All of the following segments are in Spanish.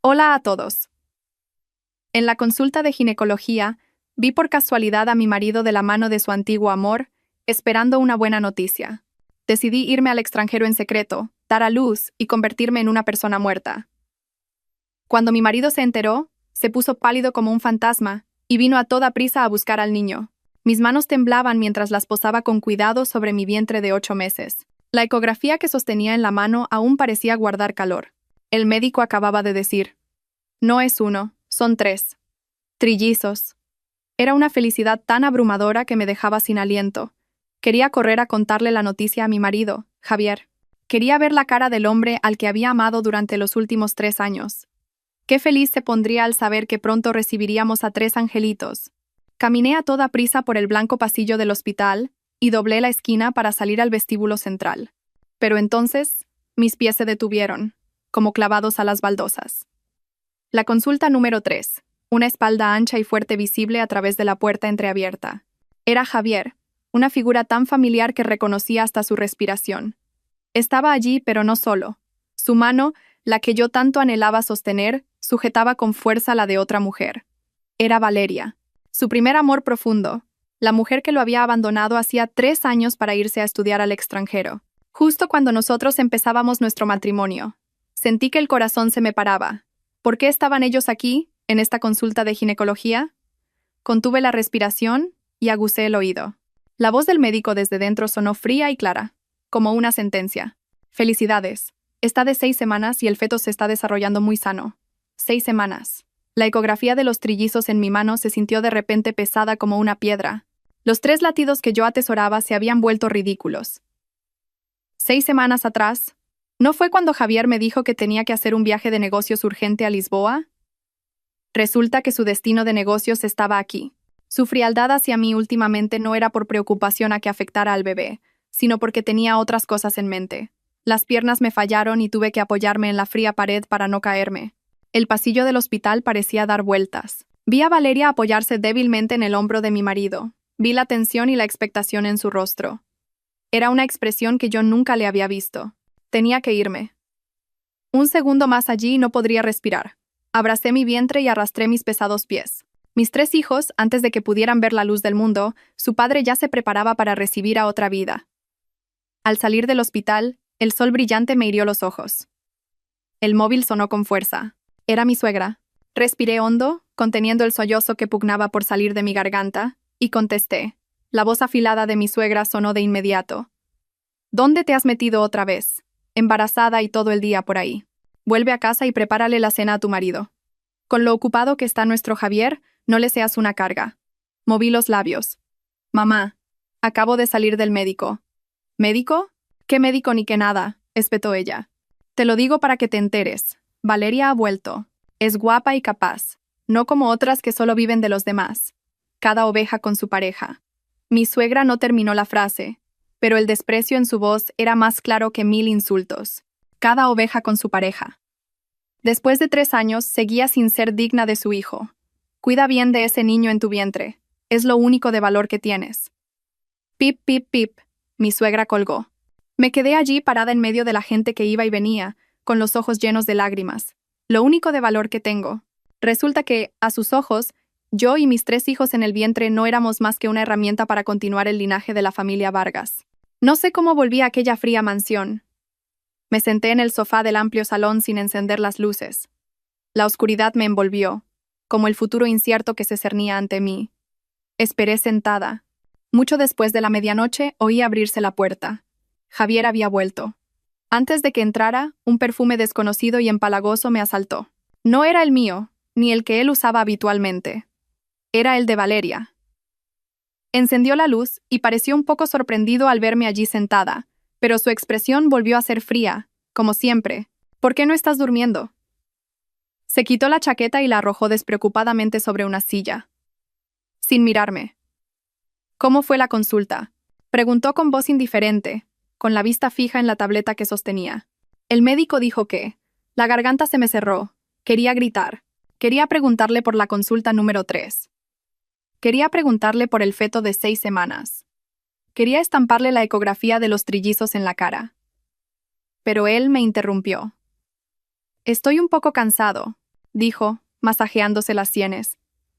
Hola a todos. En la consulta de ginecología, vi por casualidad a mi marido de la mano de su antiguo amor, esperando una buena noticia. Decidí irme al extranjero en secreto, dar a luz y convertirme en una persona muerta. Cuando mi marido se enteró, se puso pálido como un fantasma y vino a toda prisa a buscar al niño. Mis manos temblaban mientras las posaba con cuidado sobre mi vientre de 8 meses. La ecografía que sostenía en la mano aún parecía guardar calor. El médico acababa de decir: no es uno, son 3. Trillizos. Era una felicidad tan abrumadora que me dejaba sin aliento. Quería correr a contarle la noticia a mi marido, Javier. Quería ver la cara del hombre al que había amado durante los últimos 3 años. Qué feliz se pondría al saber que pronto recibiríamos a 3 angelitos. Caminé a toda prisa por el blanco pasillo del hospital y doblé la esquina para salir al vestíbulo central. Pero entonces, mis pies se detuvieron, como clavados a las baldosas. La consulta número 3. Una espalda ancha y fuerte visible a través de la puerta entreabierta. Era Javier, una figura tan familiar que reconocí hasta su respiración. Estaba allí, pero no solo. Su mano, la que yo tanto anhelaba sostener, sujetaba con fuerza la de otra mujer. Era Valeria, su primer amor profundo, la mujer que lo había abandonado hacía 3 años para irse a estudiar al extranjero. Justo cuando nosotros empezábamos nuestro matrimonio, sentí que el corazón se me paraba. ¿Por qué estaban ellos aquí, en esta consulta de ginecología? Contuve la respiración y aguzé el oído. La voz del médico desde dentro sonó fría y clara, como una sentencia. Felicidades. Está de 6 semanas y el feto se está desarrollando muy sano. 6 semanas. La ecografía de los trillizos en mi mano se sintió de repente pesada como una piedra. Los 3 latidos que yo atesoraba se habían vuelto ridículos. 6 semanas atrás, ¿no fue cuando Javier me dijo que tenía que hacer un viaje de negocios urgente a Lisboa? Resulta que su destino de negocios estaba aquí. Su frialdad hacia mí últimamente no era por preocupación a que afectara al bebé, sino porque tenía otras cosas en mente. Las piernas me fallaron y tuve que apoyarme en la fría pared para no caerme. El pasillo del hospital parecía dar vueltas. Vi a Valeria apoyarse débilmente en el hombro de mi marido. Vi la tensión y la expectación en su rostro. Era una expresión que yo nunca le había visto. Tenía que irme. Un segundo más allí y no podría respirar. Abracé mi vientre y arrastré mis pesados pies. Mis 3 hijos, antes de que pudieran ver la luz del mundo, su padre ya se preparaba para recibir a otra vida. Al salir del hospital, el sol brillante me hirió los ojos. El móvil sonó con fuerza. Era mi suegra. Respiré hondo, conteniendo el sollozo que pugnaba por salir de mi garganta, y contesté. La voz afilada de mi suegra sonó de inmediato. ¿Dónde te has metido otra vez? Embarazada y todo el día por ahí. Vuelve a casa y prepárale la cena a tu marido. Con lo ocupado que está nuestro Javier, no le seas una carga. Moví los labios. Mamá, acabo de salir del médico. ¿Médico? ¿Qué médico ni qué nada?, espetó ella. Te lo digo para que te enteres. Valeria ha vuelto. Es guapa y capaz. No como otras que solo viven de los demás. Cada oveja con su pareja. Mi suegra no terminó la frase, pero el desprecio en su voz era más claro que 1000 insultos. Cada oveja con su pareja. Después de 3 años, seguía sin ser digna de su hijo. Cuida bien de ese niño en tu vientre. Es lo único de valor que tienes. Pip, pip, pip. Mi suegra colgó. Me quedé allí parada en medio de la gente que iba y venía, con los ojos llenos de lágrimas. Lo único de valor que tengo. Resulta que, a sus ojos, yo y mis 3 hijos en el vientre no éramos más que una herramienta para continuar el linaje de la familia Vargas. No sé cómo volví a aquella fría mansión. Me senté en el sofá del amplio salón sin encender las luces. La oscuridad me envolvió, como el futuro incierto que se cernía ante mí. Esperé sentada. Mucho después de la medianoche oí abrirse la puerta. Javier había vuelto. Antes de que entrara, un perfume desconocido y empalagoso me asaltó. No era el mío, ni el que él usaba habitualmente. Era el de Valeria. Encendió la luz y pareció un poco sorprendido al verme allí sentada, pero su expresión volvió a ser fría, como siempre. ¿Por qué no estás durmiendo? Se quitó la chaqueta y la arrojó despreocupadamente sobre una silla. Sin mirarme. ¿Cómo fue la consulta?, preguntó con voz indiferente, con la vista fija en la tableta que sostenía. El médico dijo que la garganta se me cerró. Quería gritar. Quería preguntarle por la consulta número 3. Quería preguntarle por el feto de 6 semanas. Quería estamparle la ecografía de los trillizos en la cara. Pero él me interrumpió. Estoy un poco cansado. dijo, masajeándose las sienes.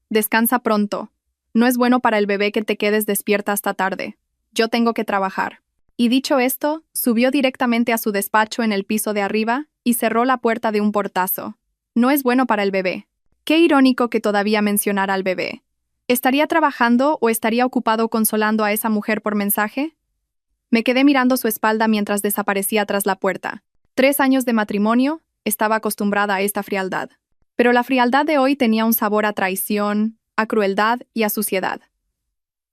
Descansa pronto. No es bueno para el bebé que te quedes despierta hasta tarde. Yo tengo que trabajar. Y dicho esto, subió directamente a su despacho en el piso de arriba y cerró la puerta de un portazo. No es bueno para el bebé. Qué irónico que todavía mencionara al bebé. ¿Estaría trabajando o estaría ocupado consolando a esa mujer por mensaje? Me quedé mirando su espalda mientras desaparecía tras la puerta. 3 años de matrimonio, estaba acostumbrada a esta frialdad. Pero la frialdad de hoy tenía un sabor a traición, a crueldad y a suciedad.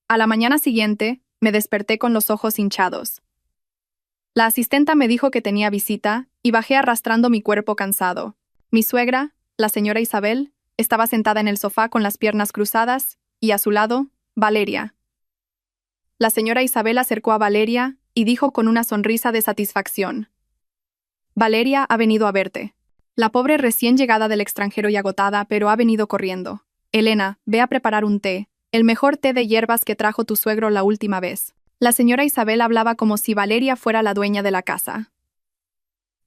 A la mañana siguiente, me desperté con los ojos hinchados. La asistenta me dijo que tenía visita y bajé arrastrando mi cuerpo cansado. Mi suegra, la señora Isabel, estaba sentada en el sofá con las piernas cruzadas y a su lado, Valeria. La señora Isabel acercó a Valeria y dijo con una sonrisa de satisfacción: Valeria ha venido a verte. La pobre recién llegada del extranjero y agotada, pero ha venido corriendo. Elena, ve a preparar un té, el mejor té de hierbas que trajo tu suegro la última vez. La señora Isabel hablaba como si Valeria fuera la dueña de la casa.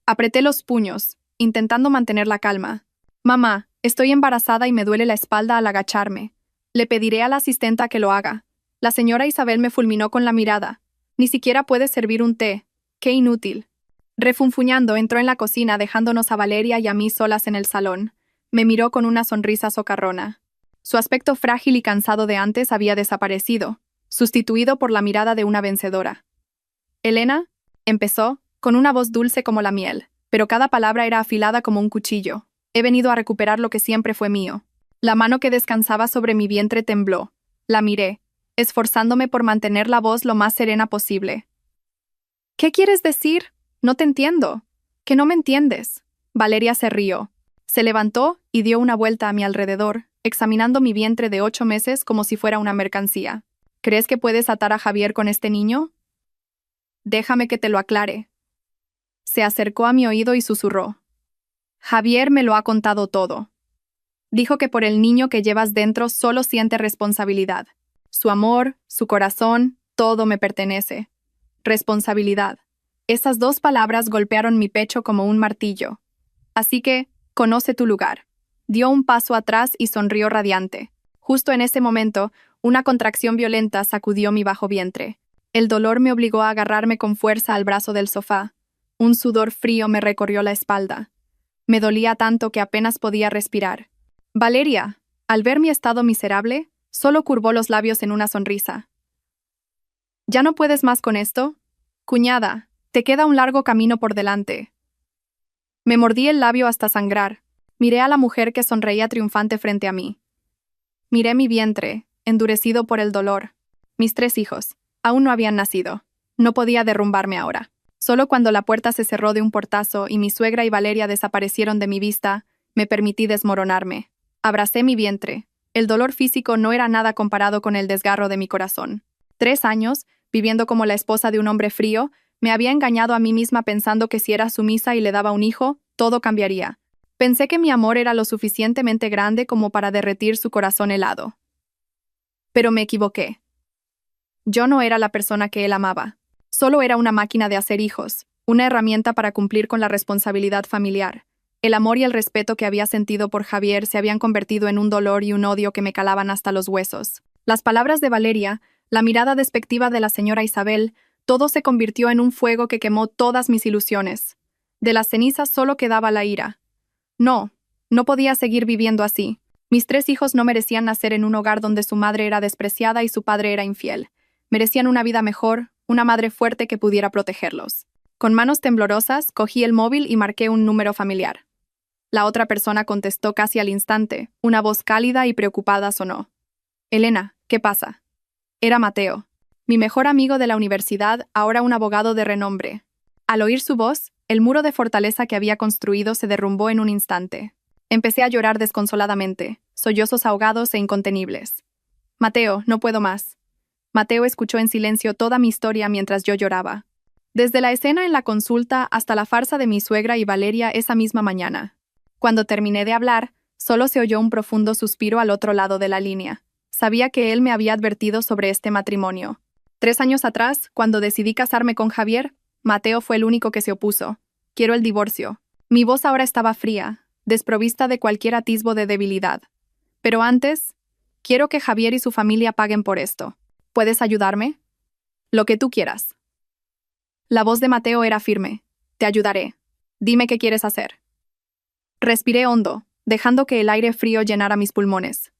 Apreté los puños, intentando mantener la calma. Mamá, estoy embarazada y me duele la espalda al agacharme. Le pediré a la asistenta que lo haga. La señora Isabel me fulminó con la mirada. Ni siquiera puedes servir un té. ¡Qué inútil! Refunfuñando, entró en la cocina dejándonos a Valeria y a mí solas en el salón. Me miró con una sonrisa socarrona. Su aspecto frágil y cansado de antes había desaparecido, sustituido por la mirada de una vencedora. Elena, empezó, con una voz dulce como la miel, pero cada palabra era afilada como un cuchillo. He venido a recuperar lo que siempre fue mío. La mano que descansaba sobre mi vientre tembló. La miré, esforzándome por mantener la voz lo más serena posible. ¿Qué quieres decir? No te entiendo. ¿Que no me entiendes? Valeria se rió. Se levantó y dio una vuelta a mi alrededor, examinando mi vientre de 8 meses como si fuera una mercancía. ¿Crees que puedes atar a Javier con este niño? Déjame que te lo aclare. Se acercó a mi oído y susurró. Javier me lo ha contado todo. Dijo que por el niño que llevas dentro solo siente responsabilidad. Su amor, su corazón, todo me pertenece. Responsabilidad. Esas 2 palabras golpearon mi pecho como un martillo. Así que, conoce tu lugar. Dio un paso atrás y sonrió radiante. Justo en ese momento, una contracción violenta sacudió mi bajo vientre. El dolor me obligó a agarrarme con fuerza al brazo del sofá. Un sudor frío me recorrió la espalda. Me dolía tanto que apenas podía respirar. Valeria, al ver mi estado miserable, solo curvó los labios en una sonrisa. ¿Ya no puedes más con esto? Cuñada, te queda un largo camino por delante. Me mordí el labio hasta sangrar. Miré a la mujer que sonreía triunfante frente a mí. Miré mi vientre, endurecido por el dolor. Mis 3 hijos, aún no habían nacido. No podía derrumbarme ahora. Solo cuando la puerta se cerró de un portazo y mi suegra y Valeria desaparecieron de mi vista, me permití desmoronarme. Abracé mi vientre. El dolor físico no era nada comparado con el desgarro de mi corazón. 3 años, viviendo como la esposa de un hombre frío, me había engañado a mí misma pensando que si era sumisa y le daba un hijo, todo cambiaría. Pensé que mi amor era lo suficientemente grande como para derretir su corazón helado. Pero me equivoqué. Yo no era la persona que él amaba. Solo era una máquina de hacer hijos, una herramienta para cumplir con la responsabilidad familiar. El amor y el respeto que había sentido por Javier se habían convertido en un dolor y un odio que me calaban hasta los huesos. Las palabras de Valeria, la mirada despectiva de la señora Isabel, todo se convirtió en un fuego que quemó todas mis ilusiones. De las cenizas solo quedaba la ira. No podía seguir viviendo así. Mis 3 hijos no merecían nacer en un hogar donde su madre era despreciada y su padre era infiel. Merecían una vida mejor, una madre fuerte que pudiera protegerlos. Con manos temblorosas, cogí el móvil y marqué un número familiar. La otra persona contestó casi al instante. Una voz cálida y preocupada sonó. Elena, ¿qué pasa? Era Mateo, mi mejor amigo de la universidad, ahora un abogado de renombre. Al oír su voz, el muro de fortaleza que había construido se derrumbó en un instante. Empecé a llorar desconsoladamente, sollozos ahogados e incontenibles. Mateo, no puedo más. Mateo escuchó en silencio toda mi historia mientras yo lloraba. Desde la escena en la consulta hasta la farsa de mi suegra y Valeria esa misma mañana. Cuando terminé de hablar, solo se oyó un profundo suspiro al otro lado de la línea. Sabía que él me había advertido sobre este matrimonio. 3 años atrás, cuando decidí casarme con Javier, Mateo fue el único que se opuso. Quiero el divorcio. Mi voz ahora estaba fría, desprovista de cualquier atisbo de debilidad. Pero antes, quiero que Javier y su familia paguen por esto. ¿Puedes ayudarme? Lo que tú quieras. La voz de Mateo era firme. Te ayudaré. Dime qué quieres hacer. Respiré hondo, dejando que el aire frío llenara mis pulmones.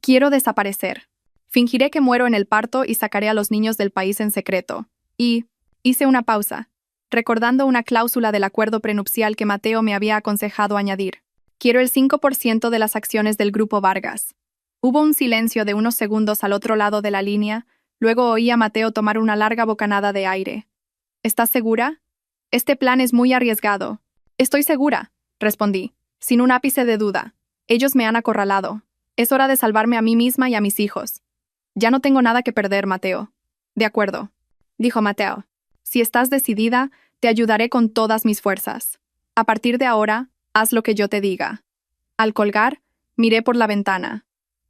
Quiero desaparecer. Fingiré que muero en el parto y sacaré a los niños del país en secreto. Y hice una pausa, recordando una cláusula del acuerdo prenupcial que Mateo me había aconsejado añadir. Quiero el 5% de las acciones del Grupo Vargas. Hubo un silencio de unos segundos al otro lado de la línea, luego oí a Mateo tomar una larga bocanada de aire. ¿Estás segura? Este plan es muy arriesgado. Estoy segura, respondí, sin un ápice de duda. Ellos me han acorralado. Es hora de salvarme a mí misma y a mis hijos. Ya no tengo nada que perder, Mateo. De acuerdo, dijo Mateo. Si estás decidida, te ayudaré con todas mis fuerzas. A partir de ahora, haz lo que yo te diga. Al colgar, miré por la ventana.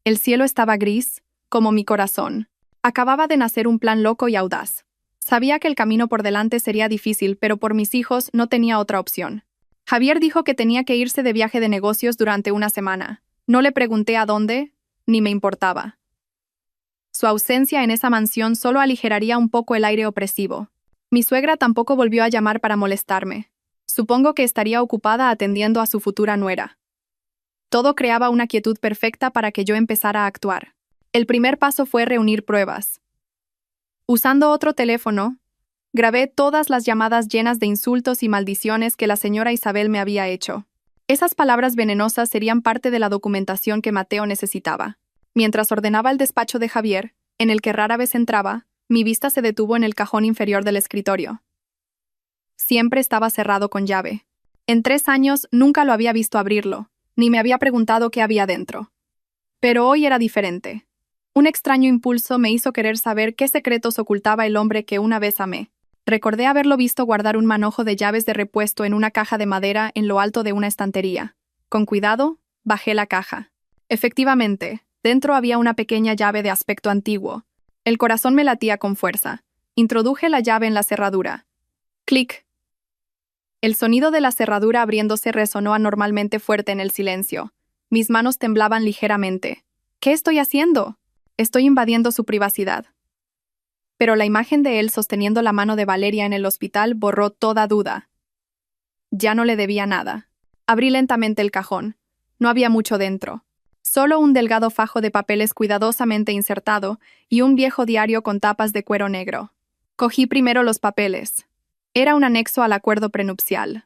El cielo estaba gris, como mi corazón. Acababa de nacer un plan loco y audaz. Sabía que el camino por delante sería difícil, pero por mis hijos no tenía otra opción. Javier dijo que tenía que irse de viaje de negocios durante una semana. No le pregunté a dónde, ni me importaba. Su ausencia en esa mansión solo aligeraría un poco el aire opresivo. Mi suegra tampoco volvió a llamar para molestarme. Supongo que estaría ocupada atendiendo a su futura nuera. Todo creaba una quietud perfecta para que yo empezara a actuar. El primer paso fue reunir pruebas. Usando otro teléfono, grabé todas las llamadas llenas de insultos y maldiciones que la señora Isabel me había hecho. Esas palabras venenosas serían parte de la documentación que Mateo necesitaba. Mientras ordenaba el despacho de Javier, en el que rara vez entraba, mi vista se detuvo en el cajón inferior del escritorio. Siempre estaba cerrado con llave. En 3 años nunca lo había visto abrirlo, ni me había preguntado qué había dentro. Pero hoy era diferente. Un extraño impulso me hizo querer saber qué secretos ocultaba el hombre que una vez amé. Recordé haberlo visto guardar un manojo de llaves de repuesto en una caja de madera en lo alto de una estantería. Con cuidado, bajé la caja. Efectivamente, dentro había una pequeña llave de aspecto antiguo. El corazón me latía con fuerza. Introduje la llave en la cerradura. ¡Clic! El sonido de la cerradura abriéndose resonó anormalmente fuerte en el silencio. Mis manos temblaban ligeramente. ¿Qué estoy haciendo? Estoy invadiendo su privacidad. Pero la imagen de él sosteniendo la mano de Valeria en el hospital borró toda duda. Ya no le debía nada. Abrí lentamente el cajón. No había mucho dentro. Solo un delgado fajo de papeles cuidadosamente insertado y un viejo diario con tapas de cuero negro. Cogí primero los papeles. Era un anexo al acuerdo prenupcial.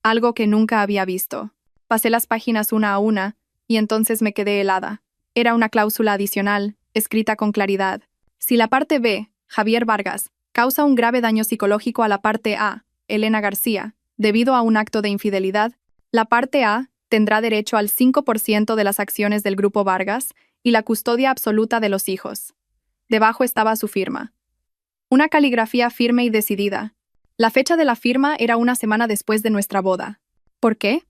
Algo que nunca había visto. Pasé las páginas una a una, y entonces me quedé helada. Era una cláusula adicional, escrita con claridad. Si la parte B, Javier Vargas, causa un grave daño psicológico a la parte A, Elena García, debido a un acto de infidelidad, la parte A tendrá derecho al 5% de las acciones del Grupo Vargas y la custodia absoluta de los hijos. Debajo estaba su firma. Una caligrafía firme y decidida. La fecha de la firma era una semana después de nuestra boda. ¿Por qué?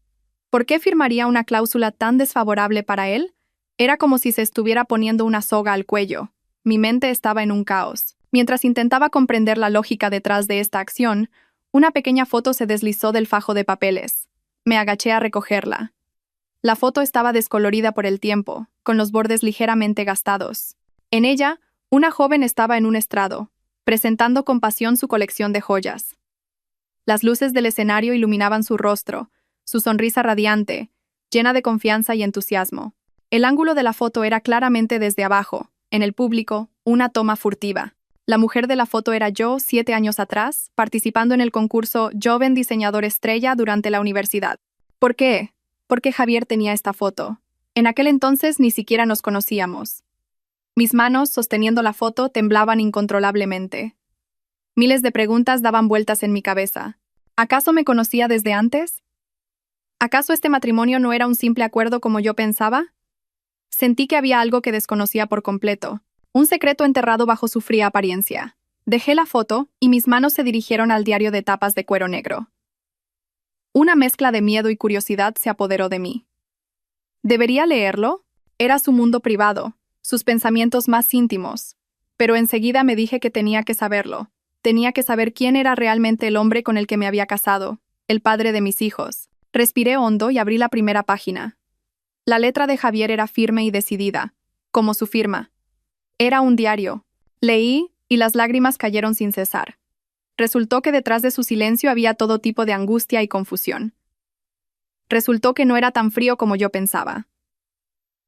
¿Por qué firmaría una cláusula tan desfavorable para él? Era como si se estuviera poniendo una soga al cuello. Mi mente estaba en un caos. Mientras intentaba comprender la lógica detrás de esta acción, una pequeña foto se deslizó del fajo de papeles. Me agaché a recogerla. La foto estaba descolorida por el tiempo, con los bordes ligeramente gastados. En ella, una joven estaba en un estrado, presentando con pasión su colección de joyas. Las luces del escenario iluminaban su rostro, su sonrisa radiante, llena de confianza y entusiasmo. El ángulo de la foto era claramente desde abajo, en el público, una toma furtiva. La mujer de la foto era yo 7 años atrás, participando en el concurso Joven Diseñador Estrella durante la universidad. ¿Por qué? ¿Por qué Javier tenía esta foto? En aquel entonces ni siquiera nos conocíamos. Mis manos, sosteniendo la foto, temblaban incontrolablemente. Miles de preguntas daban vueltas en mi cabeza. ¿Acaso me conocía desde antes? ¿Acaso este matrimonio no era un simple acuerdo como yo pensaba? Sentí que había algo que desconocía por completo, un secreto enterrado bajo su fría apariencia. Dejé la foto y mis manos se dirigieron al diario de tapas de cuero negro. Una mezcla de miedo y curiosidad se apoderó de mí. ¿Debería leerlo? Era su mundo privado, sus pensamientos más íntimos. Pero enseguida me dije que tenía que saberlo. Tenía que saber quién era realmente el hombre con el que me había casado, el padre de mis hijos. Respiré hondo y abrí la primera página. La letra de Javier era firme y decidida, como su firma. Era un diario. Leí, y las lágrimas cayeron sin cesar. Resultó que detrás de su silencio había todo tipo de angustia y confusión. Resultó que no era tan frío como yo pensaba.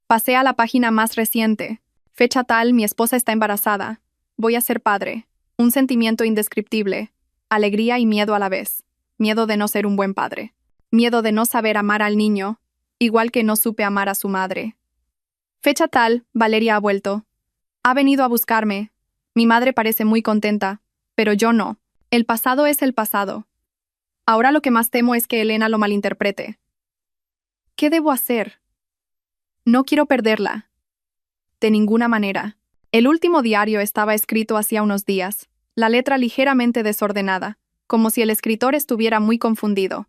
Pasé a la página más reciente. Fecha tal, mi esposa está embarazada. Voy a ser padre. Un sentimiento indescriptible. Alegría y miedo a la vez. Miedo de no ser un buen padre. Miedo de no saber amar al niño, igual que no supe amar a su madre. Fecha tal, Valeria ha vuelto. Ha venido a buscarme. Mi madre parece muy contenta, pero yo no. El pasado es el pasado. Ahora lo que más temo es que Elena lo malinterprete. ¿Qué debo hacer? No quiero perderla. De ninguna manera. El último diario estaba escrito hacía unos días, la letra ligeramente desordenada, como si el escritor estuviera muy confundido.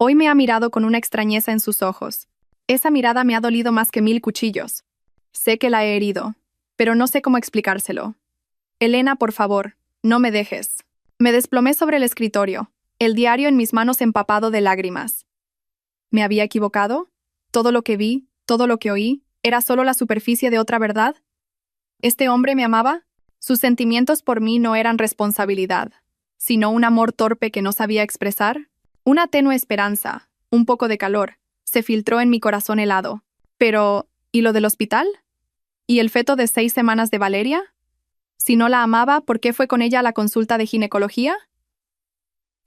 Hoy me ha mirado con una extrañeza en sus ojos. Esa mirada me ha dolido más que 1000 cuchillos. Sé que la he herido, pero no sé cómo explicárselo. Elena, por favor, no me dejes. Me desplomé sobre el escritorio, el diario en mis manos empapado de lágrimas. ¿Me había equivocado? ¿Todo lo que vi, todo lo que oí, era solo la superficie de otra verdad? ¿Este hombre me amaba? Sus sentimientos por mí no eran responsabilidad, sino un amor torpe que no sabía expresar. Una tenue esperanza, un poco de calor, se filtró en mi corazón helado. Pero, ¿y lo del hospital? ¿Y el feto de 6 semanas de Valeria? Si no la amaba, ¿por qué fue con ella a la consulta de ginecología?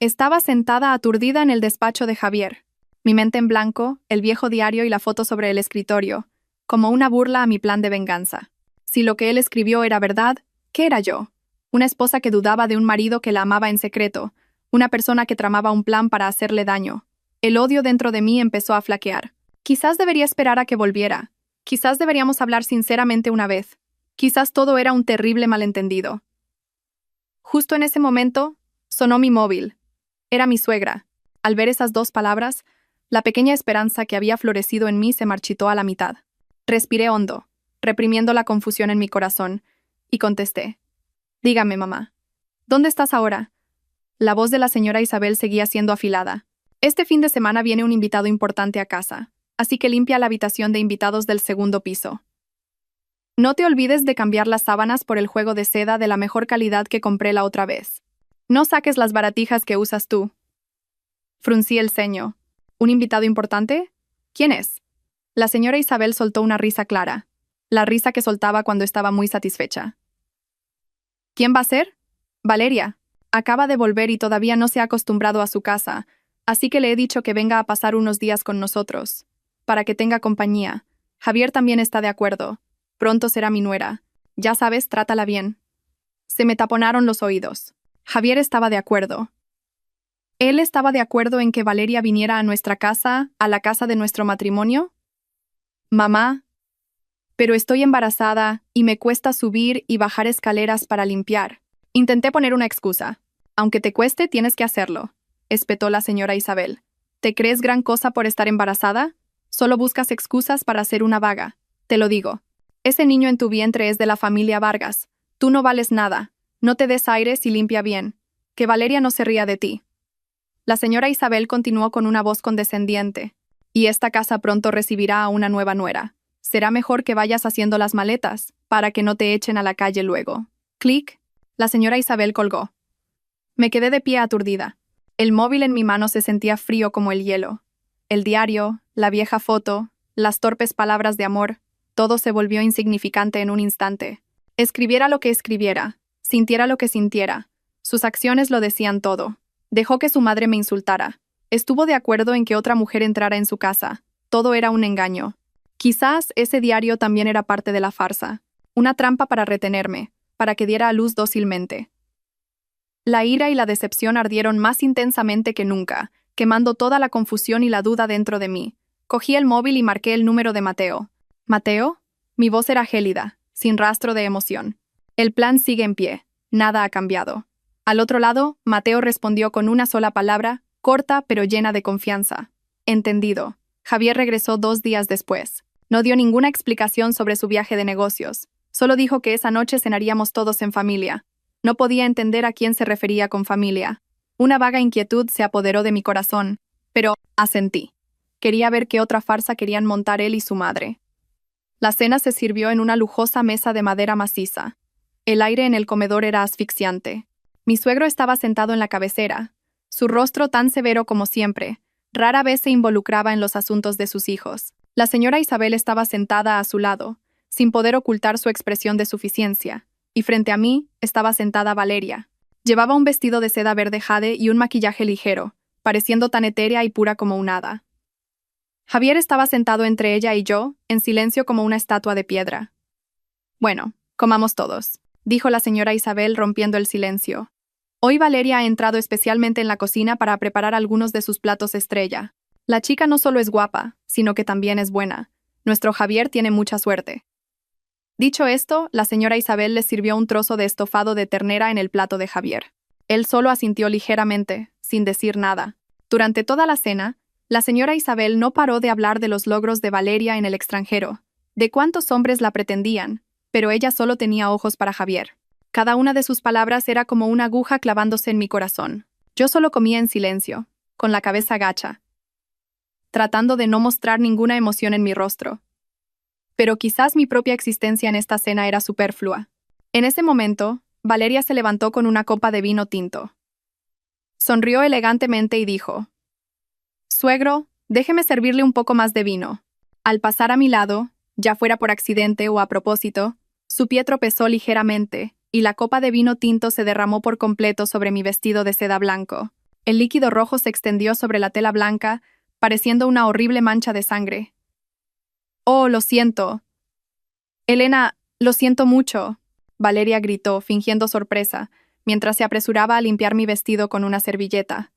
Estaba sentada aturdida en el despacho de Javier, mi mente en blanco, el viejo diario y la foto sobre el escritorio, como una burla a mi plan de venganza. Si lo que él escribió era verdad, ¿qué era yo? Una esposa que dudaba de un marido que la amaba en secreto, una persona que tramaba un plan para hacerle daño. El odio dentro de mí empezó a flaquear. Quizás debería esperar a que volviera. Quizás deberíamos hablar sinceramente una vez. Quizás todo era un terrible malentendido. Justo en ese momento, sonó mi móvil. Era mi suegra. Al ver esas 2 palabras, la pequeña esperanza que había florecido en mí se marchitó a la mitad. Respiré hondo, reprimiendo la confusión en mi corazón, y contesté. Dígame, mamá. ¿Dónde estás ahora? La voz de la señora Isabel seguía siendo afilada. Este fin de semana viene un invitado importante a casa, así que limpia la habitación de invitados del 2º piso. No te olvides de cambiar las sábanas por el juego de seda de la mejor calidad que compré la otra vez. No saques las baratijas que usas tú. Fruncí el ceño. ¿Un invitado importante? ¿Quién es? La señora Isabel soltó una risa clara, la risa que soltaba cuando estaba muy satisfecha. ¿Quién va a ser? Valeria. Acaba de volver y todavía no se ha acostumbrado a su casa, así que le he dicho que venga a pasar unos días con nosotros, para que tenga compañía. Javier también está de acuerdo. Pronto será mi nuera. Ya sabes, trátala bien. Se me taponaron los oídos. Javier estaba de acuerdo. ¿Él estaba de acuerdo en que Valeria viniera a nuestra casa, a la casa de nuestro matrimonio? Mamá. Pero estoy embarazada y me cuesta subir y bajar escaleras para limpiar. Intenté poner una excusa. Aunque te cueste, tienes que hacerlo, espetó la señora Isabel. ¿Te crees gran cosa por estar embarazada? Solo buscas excusas para ser una vaga. Te lo digo. Ese niño en tu vientre es de la familia Vargas. Tú no vales nada. No te des aires y limpia bien. Que Valeria no se ría de ti. La señora Isabel continuó con una voz condescendiente. Y esta casa pronto recibirá a una nueva nuera. Será mejor que vayas haciendo las maletas, para que no te echen a la calle luego. Clic. La señora Isabel colgó. Me quedé de pie aturdida. El móvil en mi mano se sentía frío como el hielo. El diario, la vieja foto, las torpes palabras de amor, todo se volvió insignificante en un instante. Escribiera lo que escribiera, sintiera lo que sintiera, sus acciones lo decían todo. Dejó que su madre me insultara. Estuvo de acuerdo en que otra mujer entrara en su casa. Todo era un engaño. Quizás ese diario también era parte de la farsa. Una trampa para retenerme, para que diera a luz dócilmente. La ira y la decepción ardieron más intensamente que nunca, quemando toda la confusión y la duda dentro de mí. Cogí el móvil y marqué el número de Mateo. ¿Mateo? Mi voz era gélida, sin rastro de emoción. El plan sigue en pie. Nada ha cambiado. Al otro lado, Mateo respondió con una sola palabra, corta pero llena de confianza. Entendido. Javier regresó 2 días después. No dio ninguna explicación sobre su viaje de negocios. Solo dijo que esa noche cenaríamos todos en familia. No podía entender a quién se refería con familia. Una vaga inquietud se apoderó de mi corazón. Pero, Asentí. Quería ver qué otra farsa querían montar él y su madre. La cena se sirvió en una lujosa mesa de madera maciza. El aire en el comedor era asfixiante. Mi suegro estaba sentado en la cabecera. Su rostro tan severo como siempre. Rara vez se involucraba en los asuntos de sus hijos. La señora Isabel estaba sentada a su lado, sin poder ocultar su expresión de suficiencia, y frente a mí estaba sentada Valeria. Llevaba un vestido de seda verde jade y un maquillaje ligero, pareciendo tan etérea y pura como un hada. Javier estaba sentado entre ella y yo, en silencio como una estatua de piedra. «Bueno, comamos todos», dijo la señora Isabel rompiendo el silencio. Hoy Valeria ha entrado especialmente en la cocina para preparar algunos de sus platos estrella. La chica no solo es guapa, sino que también es buena. Nuestro Javier tiene mucha suerte. Dicho esto, la señora Isabel le sirvió un trozo de estofado de ternera en el plato de Javier. Él solo asintió ligeramente, sin decir nada. Durante toda la cena, la señora Isabel no paró de hablar de los logros de Valeria en el extranjero, de cuántos hombres la pretendían, pero ella solo tenía ojos para Javier. Cada una de sus palabras era como una aguja clavándose en mi corazón. Yo solo comía en silencio, con la cabeza gacha, tratando de no mostrar ninguna emoción en mi rostro. Pero quizás mi propia existencia en esta cena era superflua. En ese momento, Valeria se levantó con una copa de vino tinto. Sonrió elegantemente y dijo: «Suegro, déjeme servirle un poco más de vino». Al pasar a mi lado, ya fuera por accidente o a propósito, su pie tropezó ligeramente, y la copa de vino tinto se derramó por completo sobre mi vestido de seda blanco. El líquido rojo se extendió sobre la tela blanca, pareciendo una horrible mancha de sangre. «Oh, lo siento». «Elena, lo siento mucho», Valeria gritó, fingiendo sorpresa, mientras se apresuraba a limpiar mi vestido con una servilleta.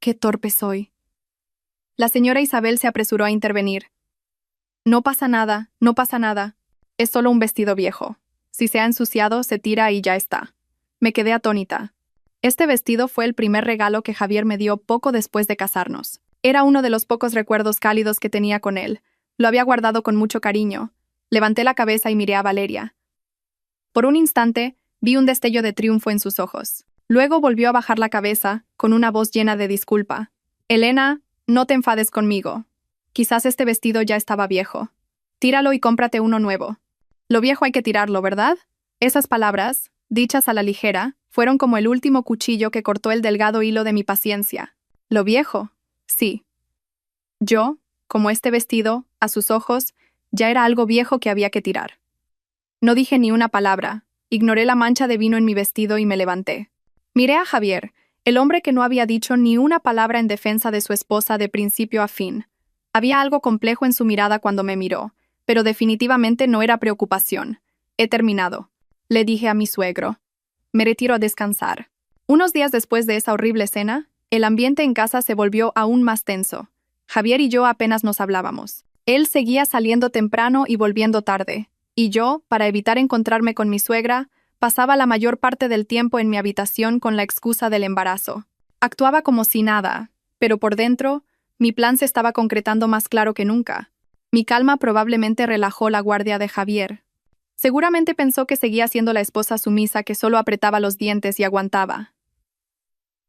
«Qué torpe soy». La señora Isabel se apresuró a intervenir. «No pasa nada, no pasa nada. Es solo un vestido viejo. Si se ha ensuciado, se tira y ya está». Me quedé atónita. Este vestido fue el primer regalo que Javier me dio poco después de casarnos. Era uno de los pocos recuerdos cálidos que tenía con él. Lo había guardado con mucho cariño. Levanté la cabeza y miré a Valeria. Por un instante, vi un destello de triunfo en sus ojos. Luego volvió a bajar la cabeza, con una voz llena de disculpa. «Elena, no te enfades conmigo. Quizás este vestido ya estaba viejo. Tíralo y cómprate uno nuevo. Lo viejo hay que tirarlo, ¿verdad?». Esas palabras, dichas a la ligera, fueron como el último cuchillo que cortó el delgado hilo de mi paciencia. «¿Lo viejo?». «Sí». Yo, como este vestido, a sus ojos, ya era algo viejo que había que tirar. No dije ni una palabra, ignoré la mancha de vino en mi vestido y me levanté. Miré a Javier, el hombre que no había dicho ni una palabra en defensa de su esposa de principio a fin. Había algo complejo en su mirada cuando me miró, pero definitivamente no era preocupación. «He terminado», le dije a mi suegro. «Me retiro a descansar». Unos días después de esa horrible cena, el ambiente en casa se volvió aún más tenso. Javier y yo apenas nos hablábamos. Él seguía saliendo temprano y volviendo tarde, y yo, para evitar encontrarme con mi suegra, pasaba la mayor parte del tiempo en mi habitación con la excusa del embarazo. Actuaba como si nada, pero por dentro, mi plan se estaba concretando más claro que nunca. Mi calma probablemente relajó la guardia de Javier. Seguramente pensó que seguía siendo la esposa sumisa que solo apretaba los dientes y aguantaba.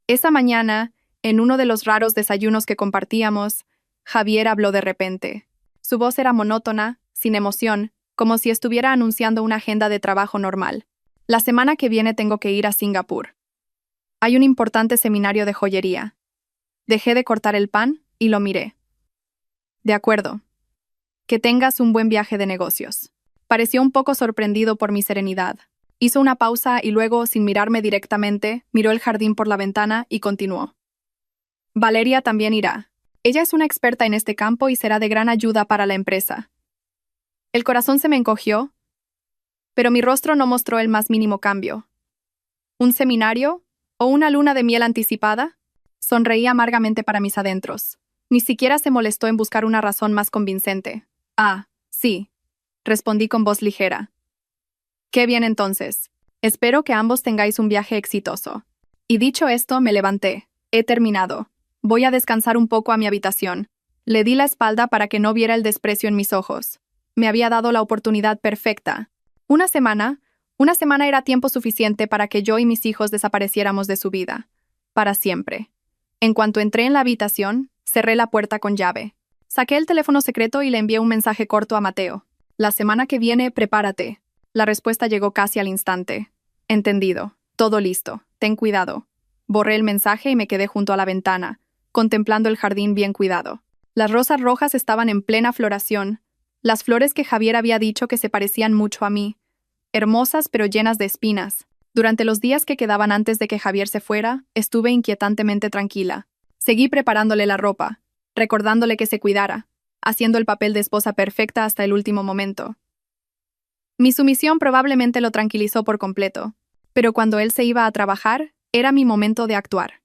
Esa mañana, en uno de los raros desayunos que compartíamos, Javier habló de repente. Su voz era monótona, sin emoción, como si estuviera anunciando una agenda de trabajo normal. «La semana que viene tengo que ir a Singapur. Hay un importante seminario de joyería». Dejé de cortar el pan y lo miré. «De acuerdo. Que tengas un buen viaje de negocios». Pareció un poco sorprendido por mi serenidad. Hizo una pausa y luego, sin mirarme directamente, miró el jardín por la ventana y continuó. «Valeria también irá. Ella es una experta en este campo y será de gran ayuda para la empresa». El corazón se me encogió, pero mi rostro no mostró el más mínimo cambio. ¿Un seminario? ¿O una luna de miel anticipada? Sonreí amargamente para mis adentros. Ni siquiera se molestó en buscar una razón más convincente. «Ah, sí», respondí con voz ligera. «Qué bien entonces. Espero que ambos tengáis un viaje exitoso». Y dicho esto, me levanté. «He terminado. Voy a descansar un poco a mi habitación». Le di la espalda para que no viera el desprecio en mis ojos. Me había dado la oportunidad perfecta. Una semana era tiempo suficiente para que yo y mis hijos desapareciéramos de su vida. Para siempre. En cuanto entré en la habitación, Cerré la puerta con llave. Saqué el teléfono secreto y le envié un mensaje corto a Mateo. La semana que viene, prepárate. La respuesta llegó casi al instante. Entendido. Todo listo. Ten cuidado. Borré el mensaje y me quedé junto a la ventana, contemplando el jardín bien cuidado. Las rosas rojas estaban en plena floración, las flores que Javier había dicho que se parecían mucho a mí, hermosas pero llenas de espinas. Durante los días que quedaban antes de que Javier se fuera, estuve inquietantemente tranquila. Seguí preparándole la ropa, recordándole que se cuidara, haciendo el papel de esposa perfecta hasta el último momento. Mi sumisión probablemente lo tranquilizó por completo, pero cuando él se iba a trabajar, era mi momento de actuar.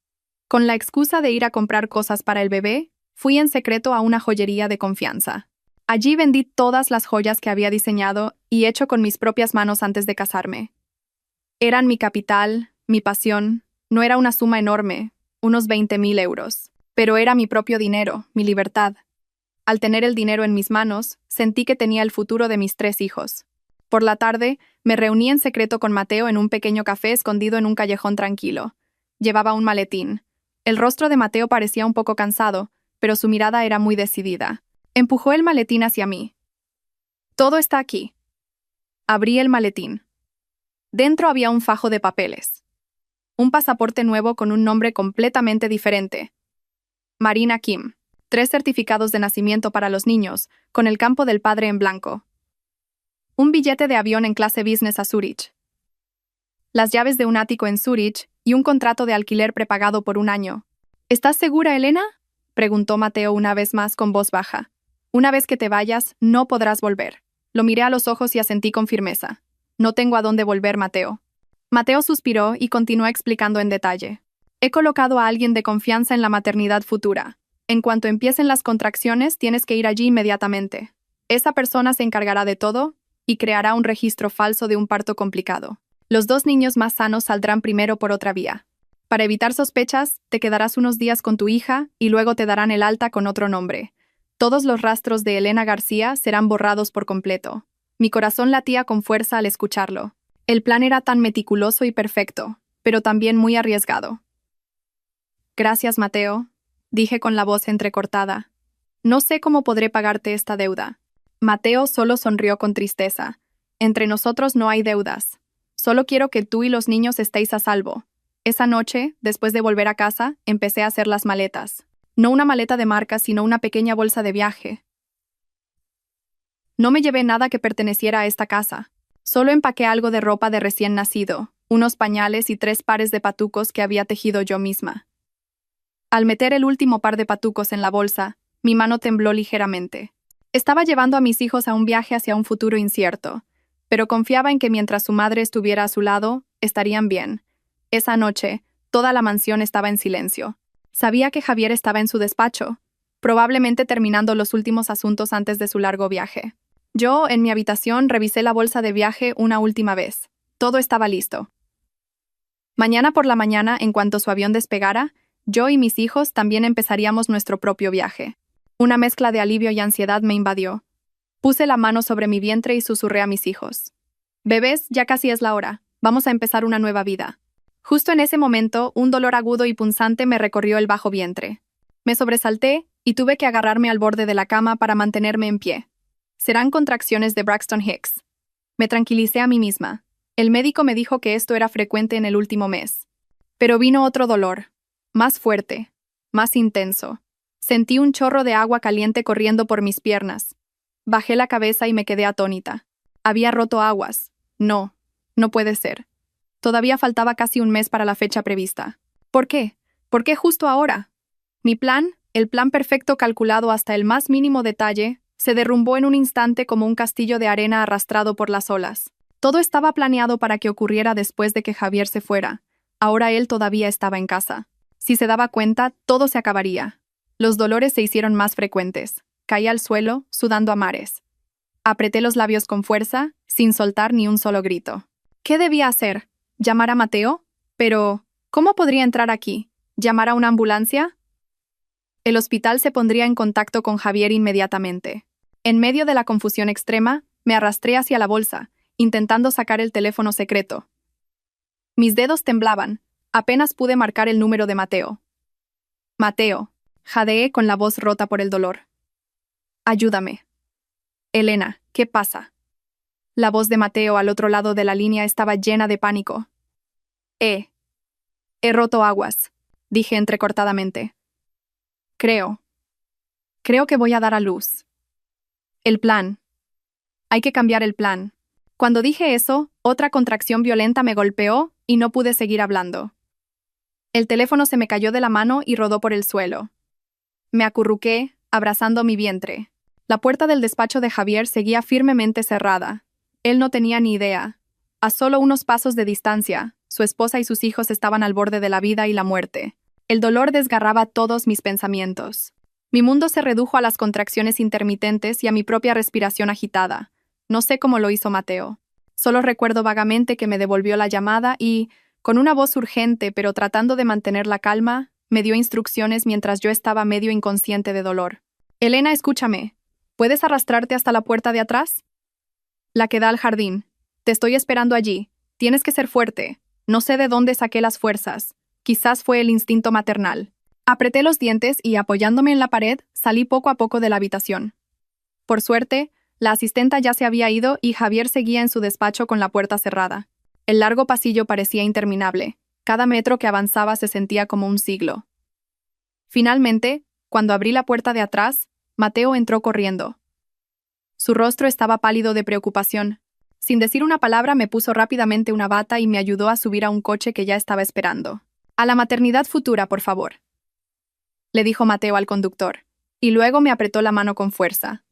Con la excusa de ir a comprar cosas para el bebé, fui en secreto a una joyería de confianza. Allí vendí todas las joyas que había diseñado y hecho con mis propias manos antes de casarme. Eran mi capital, mi pasión. No era una suma enorme, unos 20.000 euros, pero era mi propio dinero, mi libertad. Al tener el dinero en mis manos, sentí que tenía el futuro de mis 3 hijos. Por la tarde, me reuní en secreto con Mateo en un pequeño café escondido en un callejón tranquilo. Llevaba un maletín. El rostro de Mateo parecía un poco cansado, pero su mirada era muy decidida. Empujó el maletín hacia mí. Todo está aquí. Abrí el maletín. Dentro había un fajo de papeles. Un pasaporte nuevo con un nombre completamente diferente. Marina Kim. 3 certificados de nacimiento para los niños, con el campo del padre en blanco. Un billete de avión en clase business a Zúrich. Las llaves de un ático en Zúrich y un contrato de alquiler prepagado por 1 año. ¿Estás segura, Elena?, preguntó Mateo una vez más con voz baja. Una vez que te vayas, no podrás volver. Lo miré a los ojos y asentí con firmeza. No tengo a dónde volver, Mateo. Mateo suspiró y continuó explicando en detalle. He colocado a alguien de confianza en la maternidad futura. En cuanto empiecen las contracciones, tienes que ir allí inmediatamente. Esa persona se encargará de todo y creará un registro falso de un parto complicado. Los 2 niños más sanos saldrán primero por otra vía. Para evitar sospechas, te quedarás unos días con tu hija y luego te darán el alta con otro nombre. Todos los rastros de Elena García serán borrados por completo. Mi corazón latía con fuerza al escucharlo. El plan era tan meticuloso y perfecto, pero también muy arriesgado. Gracias, Mateo, dije con la voz entrecortada. No sé cómo podré pagarte esta deuda. Mateo solo sonrió con tristeza. Entre nosotros no hay deudas. Solo quiero que tú y los niños estéis a salvo. Esa noche, después de volver a casa, empecé a hacer las maletas. No una maleta de marca, sino una pequeña bolsa de viaje. No me llevé nada que perteneciera a esta casa. Solo empaqué algo de ropa de recién nacido, unos pañales y 3 pares de patucos que había tejido yo misma. Al meter el último par de patucos en la bolsa, mi mano tembló ligeramente. Estaba llevando a mis hijos a un viaje hacia un futuro incierto, pero confiaba en que mientras su madre estuviera a su lado, estarían bien. Esa noche, toda la mansión estaba en silencio. Sabía que Javier estaba en su despacho, probablemente terminando los últimos asuntos antes de su largo viaje. Yo, en mi habitación, revisé la bolsa de viaje una última vez. Todo estaba listo. Mañana por la mañana, en cuanto su avión despegara, yo y mis hijos también empezaríamos nuestro propio viaje. Una mezcla de alivio y ansiedad me invadió. Puse la mano sobre mi vientre y susurré a mis hijos. Bebés, ya casi es la hora. Vamos a empezar una nueva vida. Justo en ese momento, un dolor agudo y punzante me recorrió el bajo vientre. Me sobresalté y tuve que agarrarme al borde de la cama para mantenerme en pie. Serán contracciones de Braxton Hicks. Me tranquilicé a mí misma. El médico me dijo que esto era frecuente en el último mes. Pero vino otro dolor. Más fuerte. Más intenso. Sentí un chorro de agua caliente corriendo por mis piernas. Bajé la cabeza y me quedé atónita. Había roto aguas. No. No puede ser. Todavía faltaba casi un mes para la fecha prevista. ¿Por qué? ¿Por qué justo ahora? Mi plan, el plan perfecto calculado hasta el más mínimo detalle, se derrumbó en un instante como un castillo de arena arrastrado por las olas. Todo estaba planeado para que ocurriera después de que Javier se fuera. Ahora él todavía estaba en casa. Si se daba cuenta, todo se acabaría. Los dolores se hicieron más frecuentes. Caí al suelo, sudando a mares. Apreté los labios con fuerza, sin soltar ni un solo grito. ¿Qué debía hacer? ¿Llamar a Mateo? Pero, ¿cómo podría entrar aquí? ¿Llamar a una ambulancia? El hospital se pondría en contacto con Javier inmediatamente. En medio de la confusión extrema, me arrastré hacia la bolsa, intentando sacar el teléfono secreto. Mis dedos temblaban. Apenas pude marcar el número de Mateo. Mateo. Jadeé con la voz rota por el dolor. Ayúdame. Elena, ¿qué pasa? La voz de Mateo al otro lado de la línea estaba llena de pánico. He roto aguas, dije entrecortadamente. Creo que voy a dar a luz. El plan. Hay que cambiar el plan. Cuando dije eso, otra contracción violenta me golpeó y no pude seguir hablando. El teléfono se me cayó de la mano y rodó por el suelo. Me acurruqué, abrazando mi vientre. La puerta del despacho de Javier seguía firmemente cerrada. Él no tenía ni idea. A solo unos pasos de distancia, su esposa y sus hijos estaban al borde de la vida y la muerte. El dolor desgarraba todos mis pensamientos. Mi mundo se redujo a las contracciones intermitentes y a mi propia respiración agitada. No sé cómo lo hizo Mateo. Solo recuerdo vagamente que me devolvió la llamada y, con una voz urgente pero tratando de mantener la calma, me dio instrucciones mientras yo estaba medio inconsciente de dolor. Elena, escúchame. ¿Puedes arrastrarte hasta la puerta de atrás? La que da al jardín. Te estoy esperando allí. Tienes que ser fuerte. No sé de dónde saqué las fuerzas. Quizás fue el instinto maternal. Apreté los dientes y, apoyándome en la pared, salí poco a poco de la habitación. Por suerte, la asistenta ya se había ido y Javier seguía en su despacho con la puerta cerrada. El largo pasillo parecía interminable. Cada metro que avanzaba se sentía como un siglo. Finalmente, cuando abrí la puerta de atrás, Mateo entró corriendo. Su rostro estaba pálido de preocupación. Sin decir una palabra, me puso rápidamente una bata y me ayudó a subir a un coche que ya estaba esperando. «A la maternidad futura, por favor», le dijo Mateo al conductor, y luego me apretó la mano con fuerza.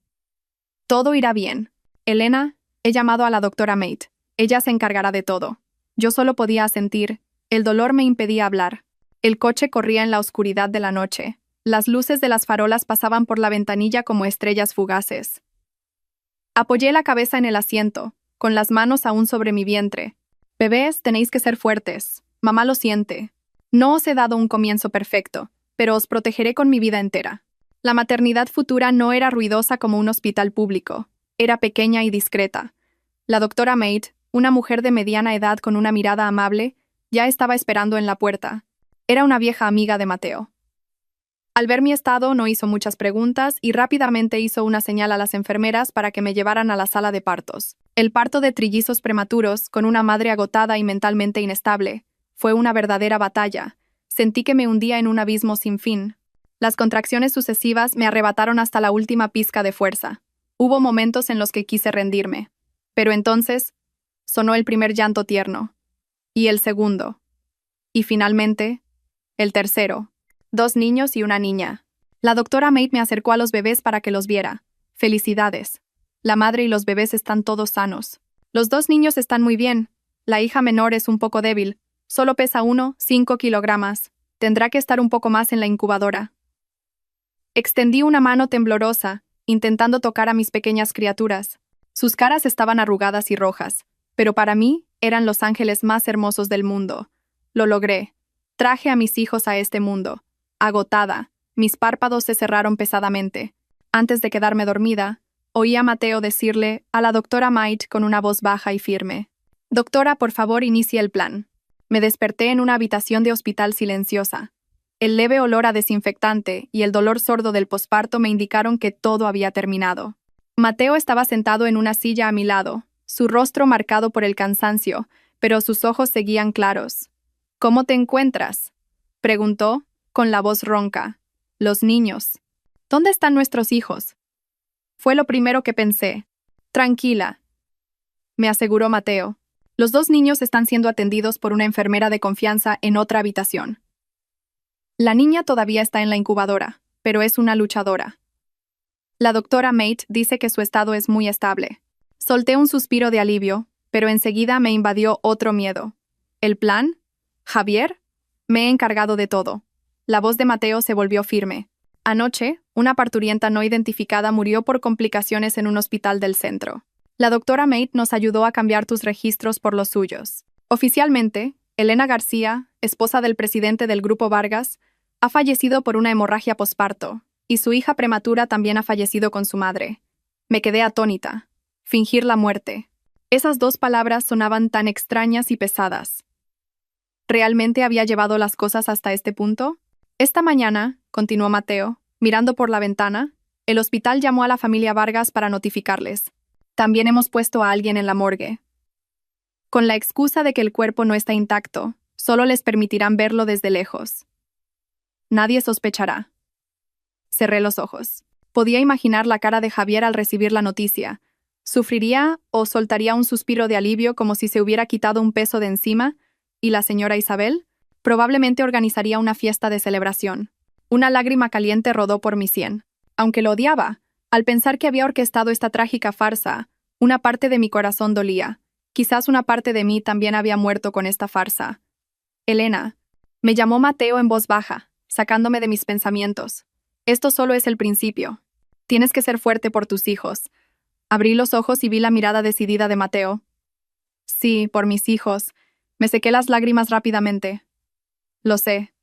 «Todo irá bien. Elena, he llamado a la doctora Mate. Ella se encargará de todo». Yo solo podía asentir. El dolor me impedía hablar. El coche corría en la oscuridad de la noche. Las luces de las farolas pasaban por la ventanilla como estrellas fugaces. Apoyé la cabeza en el asiento, con las manos aún sobre mi vientre. «Bebés, tenéis que ser fuertes. Mamá lo siente. No os he dado un comienzo perfecto, pero os protegeré con mi vida entera». La maternidad futura no era ruidosa como un hospital público. Era pequeña y discreta. La doctora Mate, una mujer de mediana edad con una mirada amable, ya estaba esperando en la puerta. Era una vieja amiga de Mateo. Al ver mi estado, no hizo muchas preguntas y rápidamente hizo una señal a las enfermeras para que me llevaran a la sala de partos. El parto de trillizos prematuros, con una madre agotada y mentalmente inestable, fue una verdadera batalla. Sentí que me hundía en un abismo sin fin. Las contracciones sucesivas me arrebataron hasta la última pizca de fuerza. Hubo momentos en los que quise rendirme. Pero entonces, sonó el primer llanto tierno. Y el segundo. Y finalmente, el tercero. 2 niños y una niña. La doctora Mate me acercó a los bebés para que los viera. «Felicidades. La madre y los bebés están todos sanos. Los 2 niños están muy bien. La hija menor es un poco débil. Solo pesa 5 kilogramos. Tendrá que estar un poco más en la incubadora». Extendí una mano temblorosa, intentando tocar a mis pequeñas criaturas. Sus caras estaban arrugadas y rojas, pero para mí eran los ángeles más hermosos del mundo. Lo logré. Traje a mis hijos a este mundo. Agotada, mis párpados se cerraron pesadamente. Antes de quedarme dormida, oí a Mateo decirle a la doctora Mate con una voz baja y firme: «Doctora, por favor, inicie el plan». Me desperté en una habitación de hospital silenciosa. El leve olor a desinfectante y el dolor sordo del posparto me indicaron que todo había terminado. Mateo estaba sentado en una silla a mi lado, su rostro marcado por el cansancio, pero sus ojos seguían claros. «¿Cómo te encuentras?», preguntó, con la voz ronca. «Los niños. ¿Dónde están nuestros hijos?». Fue lo primero que pensé. «Tranquila», me aseguró Mateo. «Los 2 niños están siendo atendidos por una enfermera de confianza en otra habitación. La niña todavía está en la incubadora, pero es una luchadora. La doctora Mate dice que su estado es muy estable». Solté un suspiro de alivio, pero enseguida me invadió otro miedo. ¿El plan? ¿Javier? Me he encargado de todo. La voz de Mateo se volvió firme. Anoche, una parturienta no identificada murió por complicaciones en un hospital del centro. La doctora Mate nos ayudó a cambiar tus registros por los suyos. Oficialmente, Elena García, esposa del presidente del Grupo Vargas, ha fallecido por una hemorragia posparto, y su hija prematura también ha fallecido con su madre. Me quedé atónita. Fingir la muerte. Esas 2 palabras sonaban tan extrañas y pesadas. ¿Realmente había llevado las cosas hasta este punto? Esta mañana, continuó Mateo, mirando por la ventana, el hospital llamó a la familia Vargas para notificarles. También hemos puesto a alguien en la morgue. Con la excusa de que el cuerpo no está intacto, solo les permitirán verlo desde lejos. Nadie sospechará. Cerré los ojos. Podía imaginar la cara de Javier al recibir la noticia. Sufriría o soltaría un suspiro de alivio como si se hubiera quitado un peso de encima, y la señora Isabel probablemente organizaría una fiesta de celebración. Una lágrima caliente rodó por mi sien. Aunque lo odiaba, al pensar que había orquestado esta trágica farsa, una parte de mi corazón dolía. Quizás una parte de mí también había muerto con esta farsa. Elena, me llamó Mateo en voz baja, sacándome de mis pensamientos. Esto solo es el principio. Tienes que ser fuerte por tus hijos. Abrí los ojos y vi la mirada decidida de Mateo. Sí, por mis hijos. Me sequé las lágrimas rápidamente. Lo sé.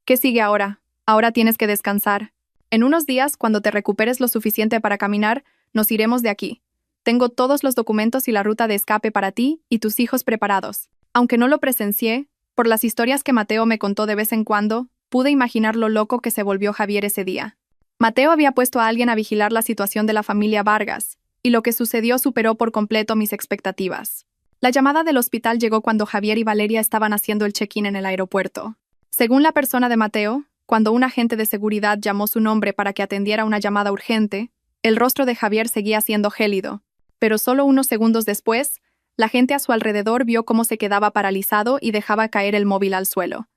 ¿Qué sigue ahora? Ahora tienes que descansar. En unos días, cuando te recuperes lo suficiente para caminar, nos iremos de aquí. Tengo todos los documentos y la ruta de escape para ti y tus hijos preparados. Aunque no lo presencié, por las historias que Mateo me contó de vez en cuando, pude imaginar lo loco que se volvió Javier ese día. Mateo había puesto a alguien a vigilar la situación de la familia Vargas, y lo que sucedió superó por completo mis expectativas. La llamada del hospital llegó cuando Javier y Valeria estaban haciendo el check-in en el aeropuerto. Según la persona de Mateo, cuando un agente de seguridad llamó su nombre para que atendiera una llamada urgente, el rostro de Javier seguía siendo gélido, pero solo unos segundos después, la gente a su alrededor vio cómo se quedaba paralizado y dejaba caer el móvil al suelo.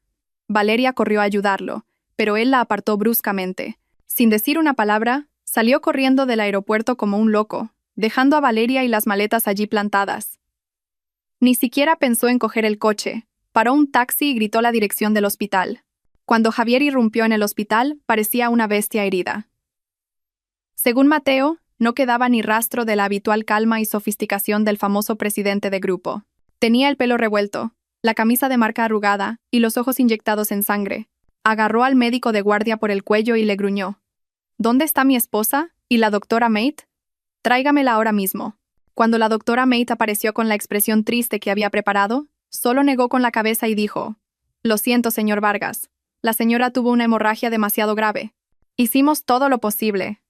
Valeria corrió a ayudarlo, pero él la apartó bruscamente. Sin decir una palabra, salió corriendo del aeropuerto como un loco, dejando a Valeria y las maletas allí plantadas. Ni siquiera pensó en coger el coche, paró un taxi y gritó la dirección del hospital. Cuando Javier irrumpió en el hospital, parecía una bestia herida. Según Mateo, no quedaba ni rastro de la habitual calma y sofisticación del famoso presidente de grupo. Tenía el pelo revuelto, la camisa de marca arrugada y los ojos inyectados en sangre. Agarró al médico de guardia por el cuello y le gruñó. ¿Dónde está mi esposa? ¿Y la doctora Mate? Tráigamela ahora mismo. Cuando la doctora Mate apareció con la expresión triste que había preparado, solo negó con la cabeza y dijo: Lo siento, señor Vargas. La señora tuvo una hemorragia demasiado grave. Hicimos todo lo posible.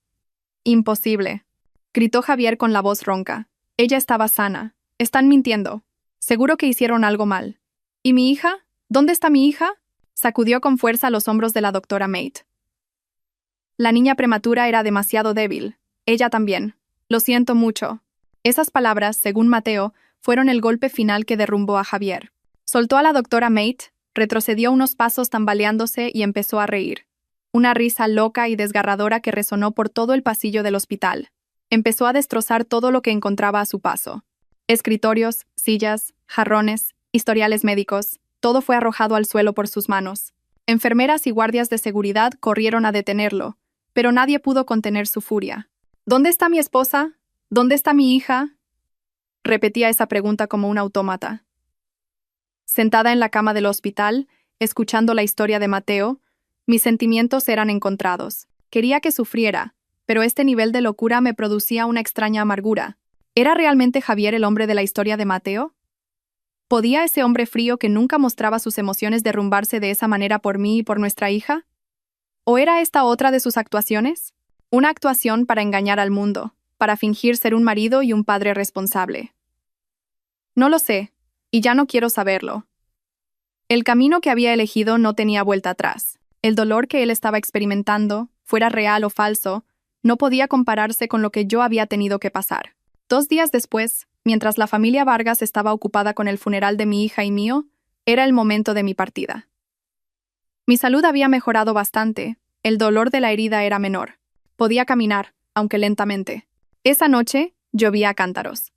Imposible, gritó Javier con la voz ronca. Ella estaba sana. Están mintiendo. Seguro que hicieron algo mal. ¿Y mi hija? ¿Dónde está mi hija? Sacudió con fuerza los hombros de la doctora Mate. La niña prematura era demasiado débil. Ella también. Lo siento mucho. Esas palabras, según Mateo, fueron el golpe final que derrumbó a Javier. Soltó a la doctora Mate, retrocedió unos pasos tambaleándose y empezó a reír. Una risa loca y desgarradora que resonó por todo el pasillo del hospital. Empezó a destrozar todo lo que encontraba a su paso. Escritorios, sillas, jarrones, historiales médicos, todo fue arrojado al suelo por sus manos. Enfermeras y guardias de seguridad corrieron a detenerlo, pero nadie pudo contener su furia. ¿Dónde está mi esposa? ¿Dónde está mi hija? Repetía esa pregunta como un autómata. Sentada en la cama del hospital, escuchando la historia de Mateo, mis sentimientos eran encontrados. Quería que sufriera, pero este nivel de locura me producía una extraña amargura. ¿Era realmente Javier el hombre de la historia de Mateo? ¿Podía ese hombre frío que nunca mostraba sus emociones derrumbarse de esa manera por mí y por nuestra hija? ¿O era esta otra de sus actuaciones? Una actuación para engañar al mundo, para fingir ser un marido y un padre responsable. No lo sé, y ya no quiero saberlo. El camino que había elegido no tenía vuelta atrás. El dolor que él estaba experimentando, fuera real o falso, no podía compararse con lo que yo había tenido que pasar. 2 días después, mientras la familia Vargas estaba ocupada con el funeral de mi hija y mío, era el momento de mi partida. Mi salud había mejorado bastante, el dolor de la herida era menor. Podía caminar, aunque lentamente. Esa noche, llovía a cántaros.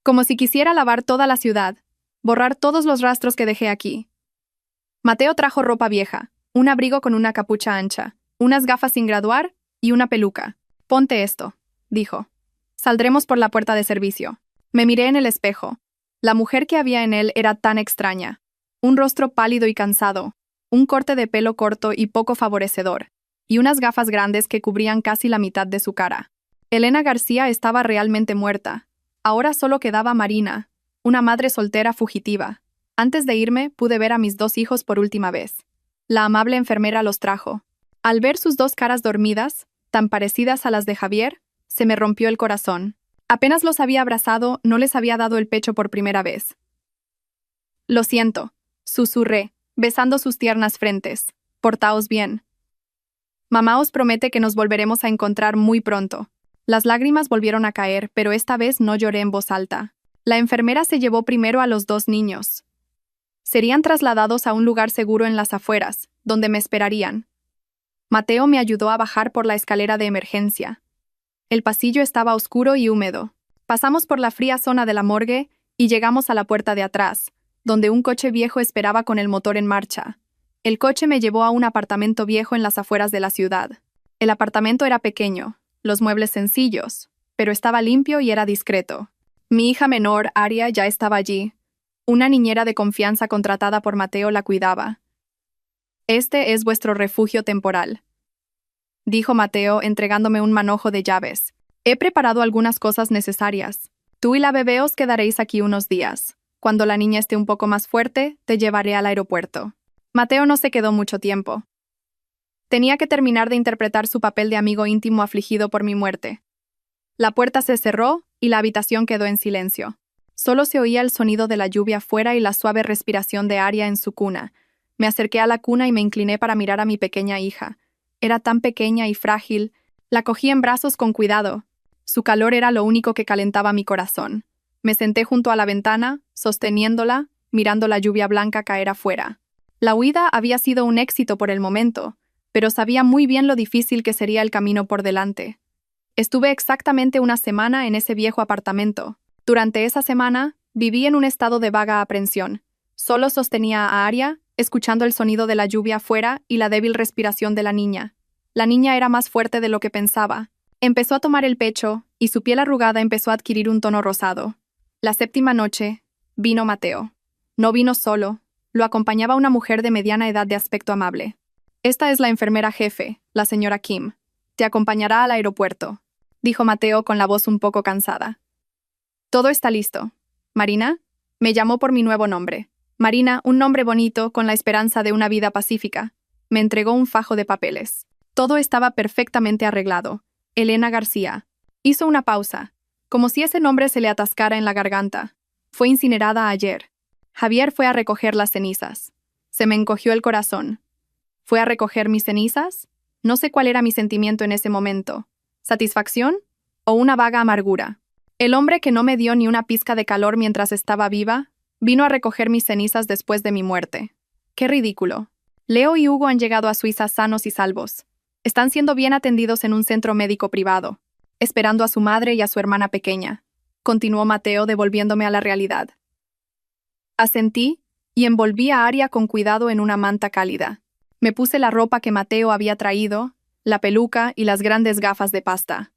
Como si quisiera lavar toda la ciudad, borrar todos los rastros que dejé aquí. Mateo trajo ropa vieja, un abrigo con una capucha ancha, unas gafas sin graduar y una peluca. Ponte esto, dijo. Saldremos por la puerta de servicio. Me miré en el espejo. La mujer que había en él era tan extraña. Un rostro pálido y cansado, un corte de pelo corto y poco favorecedor, y unas gafas grandes que cubrían casi la mitad de su cara. Elena García estaba realmente muerta. Ahora solo quedaba Marina, una madre soltera fugitiva. Antes de irme, pude ver a mis 2 hijos por última vez. La amable enfermera los trajo. Al ver sus dos caras dormidas, tan parecidas a las de Javier, se me rompió el corazón. Apenas los había abrazado, no les había dado el pecho por primera vez. Lo siento, susurré, besando sus tiernas frentes. Portaos bien. Mamá os promete que nos volveremos a encontrar muy pronto. Las lágrimas volvieron a caer, pero esta vez no lloré en voz alta. La enfermera se llevó primero a los dos niños. Serían trasladados a un lugar seguro en las afueras, donde me esperarían. Mateo me ayudó a bajar por la escalera de emergencia. El pasillo estaba oscuro y húmedo. Pasamos por la fría zona de la morgue y llegamos a la puerta de atrás, donde un coche viejo esperaba con el motor en marcha. El coche me llevó a un apartamento viejo en las afueras de la ciudad. El apartamento era pequeño, los muebles sencillos, pero estaba limpio y era discreto. Mi hija menor, Aria, ya estaba allí. Una niñera de confianza contratada por Mateo la cuidaba. Este es vuestro refugio temporal, dijo Mateo entregándome un manojo de llaves. He preparado algunas cosas necesarias. Tú y la bebé os quedaréis aquí unos días. Cuando la niña esté un poco más fuerte, te llevaré al aeropuerto. Mateo no se quedó mucho tiempo. Tenía que terminar de interpretar su papel de amigo íntimo afligido por mi muerte. La puerta se cerró y la habitación quedó en silencio. Solo se oía el sonido de la lluvia fuera y la suave respiración de Aria en su cuna. Me acerqué a la cuna y me incliné para mirar a mi pequeña hija. Era tan pequeña y frágil. La cogí en brazos con cuidado. Su calor era lo único que calentaba mi corazón. Me senté junto a la ventana, sosteniéndola, mirando la lluvia blanca caer afuera. La huida había sido un éxito por el momento, pero sabía muy bien lo difícil que sería el camino por delante. Estuve exactamente una semana en ese viejo apartamento. Durante esa semana, viví en un estado de vaga aprensión. Solo sostenía a Aria, escuchando el sonido de la lluvia afuera y la débil respiración de la niña. La niña era más fuerte de lo que pensaba. Empezó a tomar el pecho, y su piel arrugada empezó a adquirir un tono rosado. La séptima noche, vino Mateo. No vino solo, lo acompañaba una mujer de mediana edad de aspecto amable. Esta es la enfermera jefe, la señora Kim. Te acompañará al aeropuerto, dijo Mateo con la voz un poco cansada. Todo está listo. Marina, me llamó por mi nuevo nombre. Marina, un nombre bonito con la esperanza de una vida pacífica. Me entregó un fajo de papeles. Todo estaba perfectamente arreglado. Elena García. Hizo una pausa, como si ese nombre se le atascara en la garganta. Fue incinerada ayer. Javier fue a recoger las cenizas. Se me encogió el corazón. ¿Fue a recoger mis cenizas? No sé cuál era mi sentimiento en ese momento. ¿Satisfacción? ¿O una vaga amargura? El hombre que no me dio ni una pizca de calor mientras estaba viva, vino a recoger mis cenizas después de mi muerte. ¡Qué ridículo! Leo y Hugo han llegado a Suiza sanos y salvos. Están siendo bien atendidos en un centro médico privado, esperando a su madre y a su hermana pequeña, continuó Mateo devolviéndome a la realidad. Asentí y envolví a Aria con cuidado en una manta cálida. Me puse la ropa que Mateo había traído, la peluca y las grandes gafas de pasta.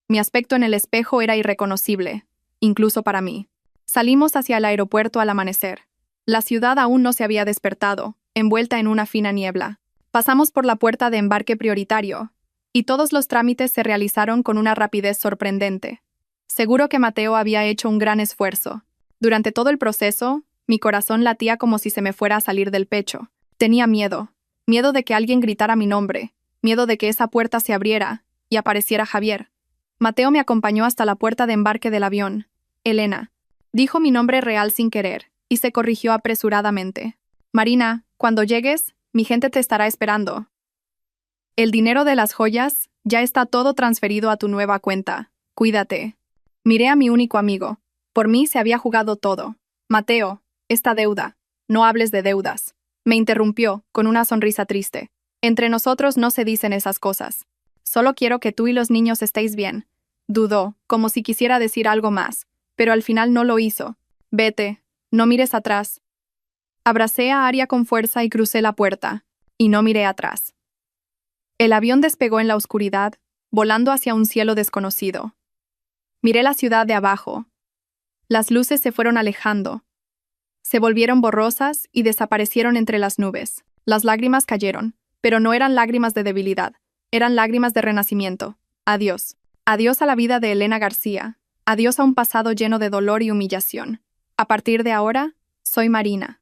Mi aspecto en el espejo era irreconocible, incluso para mí. Salimos hacia el aeropuerto al amanecer. La ciudad aún no se había despertado, envuelta en una fina niebla. Pasamos por la puerta de embarque prioritario, y todos los trámites se realizaron con una rapidez sorprendente. Seguro que Mateo había hecho un gran esfuerzo. Durante todo el proceso, mi corazón latía como si se me fuera a salir del pecho. Tenía miedo de que alguien gritara mi nombre, miedo de que esa puerta se abriera y apareciera Javier. Mateo me acompañó hasta la puerta de embarque del avión. Elena. Dijo mi nombre real sin querer, y se corrigió apresuradamente. Marina, cuando llegues, mi gente te estará esperando. El dinero de las joyas ya está todo transferido a tu nueva cuenta. Cuídate. Miré a mi único amigo. Por mí se había jugado todo. Mateo, esta deuda. No hables de deudas. Me interrumpió, con una sonrisa triste. Entre nosotros no se dicen esas cosas. Solo quiero que tú y los niños estéis bien. Dudó, como si quisiera decir algo más, pero al final no lo hizo. Vete, no mires atrás. Abracé a Aria con fuerza y crucé la puerta, y no miré atrás. El avión despegó en la oscuridad, volando hacia un cielo desconocido. Miré la ciudad de abajo. Las luces se fueron alejando. Se volvieron borrosas y desaparecieron entre las nubes. Las lágrimas cayeron, pero no eran lágrimas de debilidad, eran lágrimas de renacimiento. Adiós. Adiós a la vida de Elena García. Adiós a un pasado lleno de dolor y humillación. A partir de ahora, soy Marina.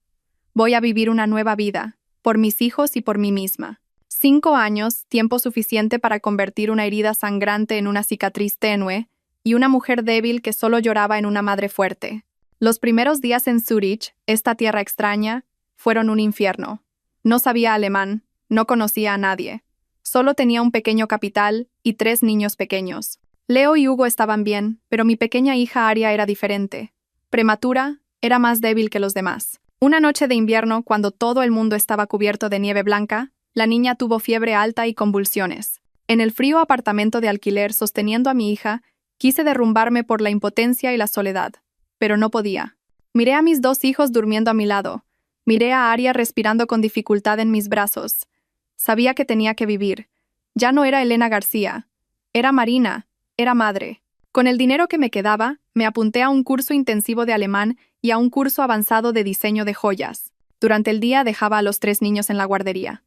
Voy a vivir una nueva vida, por mis hijos y por mí misma. 5 años, tiempo suficiente para convertir una herida sangrante en una cicatriz tenue y una mujer débil que solo lloraba en una madre fuerte. Los primeros días en Zúrich, esta tierra extraña, fueron un infierno. No sabía alemán, no conocía a nadie. Solo tenía un pequeño capital y 3 niños pequeños. Leo y Hugo estaban bien, pero mi pequeña hija Aria era diferente. Prematura, era más débil que los demás. Una noche de invierno, cuando todo el mundo estaba cubierto de nieve blanca, la niña tuvo fiebre alta y convulsiones. En el frío apartamento de alquiler sosteniendo a mi hija, quise derrumbarme por la impotencia y la soledad, pero no podía. Miré a mis 2 hijos durmiendo a mi lado. Miré a Aria respirando con dificultad en mis brazos. Sabía que tenía que vivir. Ya no era Elena García. Era Marina. Era madre. Con el dinero que me quedaba, me apunté a un curso intensivo de alemán y a un curso avanzado de diseño de joyas. Durante el día dejaba a los 3 niños en la guardería.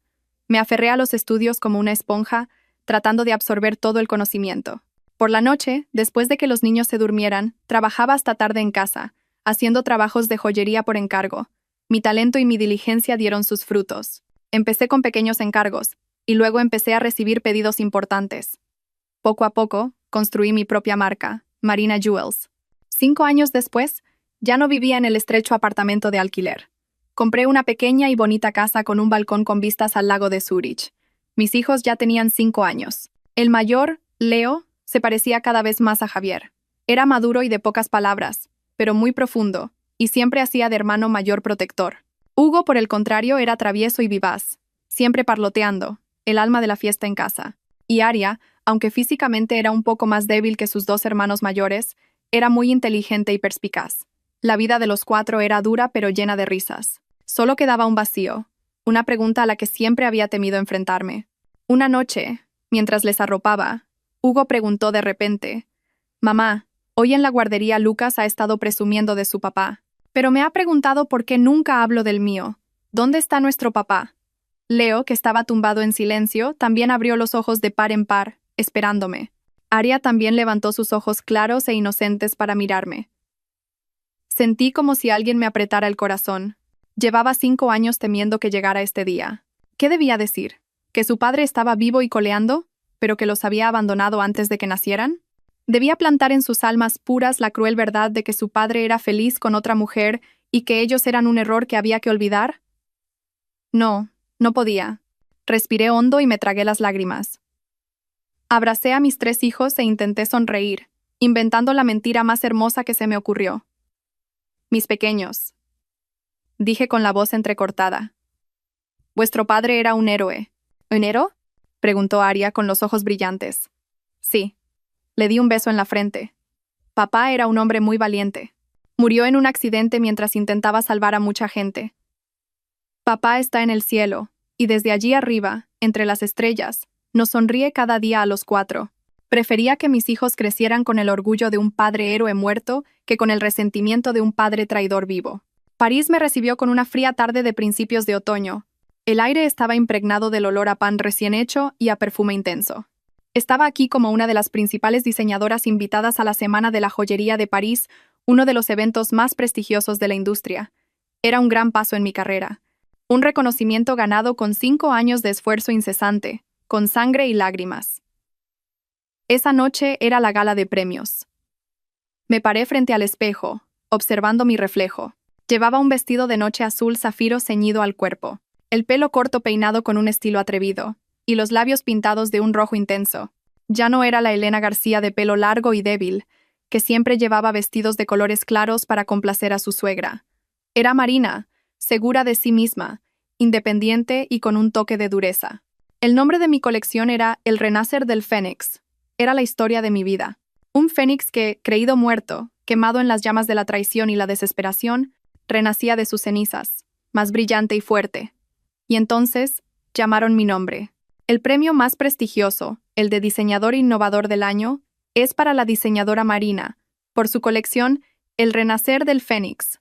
Me aferré a los estudios como una esponja, tratando de absorber todo el conocimiento. Por la noche, después de que los niños se durmieran, trabajaba hasta tarde en casa, haciendo trabajos de joyería por encargo. Mi talento y mi diligencia dieron sus frutos. Empecé con pequeños encargos, y luego empecé a recibir pedidos importantes. Poco a poco, construí mi propia marca, Marina Jewels. 5 años después, ya no vivía en el estrecho apartamento de alquiler. Compré una pequeña y bonita casa con un balcón con vistas al lago de Zúrich. Mis hijos ya tenían 5 años. El mayor, Leo, se parecía cada vez más a Javier. Era maduro y de pocas palabras, pero muy profundo, y siempre hacía de hermano mayor protector. Hugo, por el contrario, era travieso y vivaz, siempre parloteando, el alma de la fiesta en casa. Y Aria, aunque físicamente era un poco más débil que sus 2 hermanos mayores, era muy inteligente y perspicaz. La vida de los 4 era dura pero llena de risas. Solo quedaba un vacío, una pregunta a la que siempre había temido enfrentarme. Una noche, mientras les arropaba, Hugo preguntó de repente: «Mamá, hoy en la guardería Lucas ha estado presumiendo de su papá, pero me ha preguntado por qué nunca hablo del mío. ¿Dónde está nuestro papá?» Leo, que estaba tumbado en silencio, también abrió los ojos de par en par, esperándome. Aria también levantó sus ojos claros e inocentes para mirarme. Sentí como si alguien me apretara el corazón. Llevaba 5 años temiendo que llegara este día. ¿Qué debía decir? ¿Que su padre estaba vivo y coleando, pero que los había abandonado antes de que nacieran? ¿Debía plantar en sus almas puras la cruel verdad de que su padre era feliz con otra mujer y que ellos eran un error que había que olvidar? No, no podía. Respiré hondo y me tragué las lágrimas. Abracé a mis 3 hijos e intenté sonreír, inventando la mentira más hermosa que se me ocurrió. «Mis pequeños», dije con la voz entrecortada. «Vuestro padre era un héroe». «¿Un héroe?», preguntó Aria con los ojos brillantes. «Sí». Le di un beso en la frente. «Papá era un hombre muy valiente. Murió en un accidente mientras intentaba salvar a mucha gente. Papá está en el cielo, y desde allí arriba, entre las estrellas, nos sonríe cada día a los 4. Prefería que mis hijos crecieran con el orgullo de un padre héroe muerto que con el resentimiento de un padre traidor vivo». París me recibió con una fría tarde de principios de otoño. El aire estaba impregnado del olor a pan recién hecho y a perfume intenso. Estaba aquí como una de las principales diseñadoras invitadas a la Semana de la Joyería de París, uno de los eventos más prestigiosos de la industria. Era un gran paso en mi carrera. Un reconocimiento ganado con 5 años de esfuerzo incesante, con sangre y lágrimas. Esa noche era la gala de premios. Me paré frente al espejo, observando mi reflejo. Llevaba un vestido de noche azul zafiro ceñido al cuerpo, el pelo corto peinado con un estilo atrevido, y los labios pintados de un rojo intenso. Ya no era la Elena García de pelo largo y débil, que siempre llevaba vestidos de colores claros para complacer a su suegra. Era Marina, segura de sí misma, independiente y con un toque de dureza. El nombre de mi colección era El Renacer del Fénix. Era la historia de mi vida. Un fénix que, creído muerto, quemado en las llamas de la traición y la desesperación, renacía de sus cenizas, más brillante y fuerte. Y entonces, llamaron mi nombre. El premio más prestigioso, el de Diseñador Innovador del Año, es para la diseñadora Marina, por su colección El Renacer del Fénix.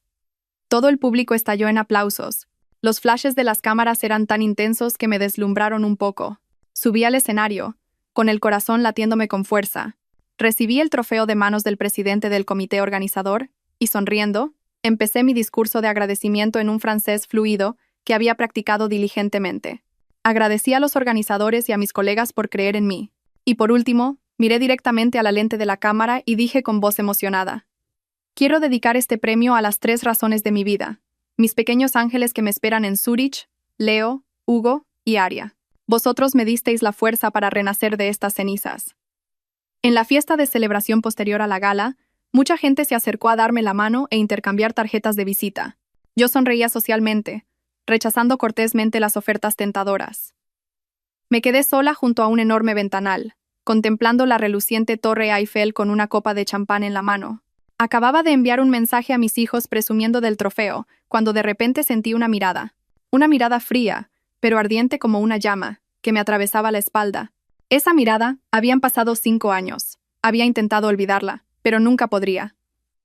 Todo el público estalló en aplausos. Los flashes de las cámaras eran tan intensos que me deslumbraron un poco. Subí al escenario, con el corazón latiéndome con fuerza. Recibí el trofeo de manos del presidente del comité organizador y, sonriendo, empecé mi discurso de agradecimiento en un francés fluido que había practicado diligentemente. Agradecí a los organizadores y a mis colegas por creer en mí. Y por último, miré directamente a la lente de la cámara y dije con voz emocionada: quiero dedicar este premio a las 3 razones de mi vida. Mis pequeños ángeles que me esperan en Zúrich, Leo, Hugo y Aria. Vosotros me disteis la fuerza para renacer de estas cenizas. En la fiesta de celebración posterior a la gala, mucha gente se acercó a darme la mano e intercambiar tarjetas de visita. Yo sonreía socialmente, rechazando cortésmente las ofertas tentadoras. Me quedé sola junto a un enorme ventanal, contemplando la reluciente Torre Eiffel con una copa de champán en la mano. Acababa de enviar un mensaje a mis hijos presumiendo del trofeo, cuando de repente sentí una mirada fría, pero ardiente como una llama, que me atravesaba la espalda. Esa mirada, habían pasado 5 años. Había intentado olvidarla, pero nunca podría.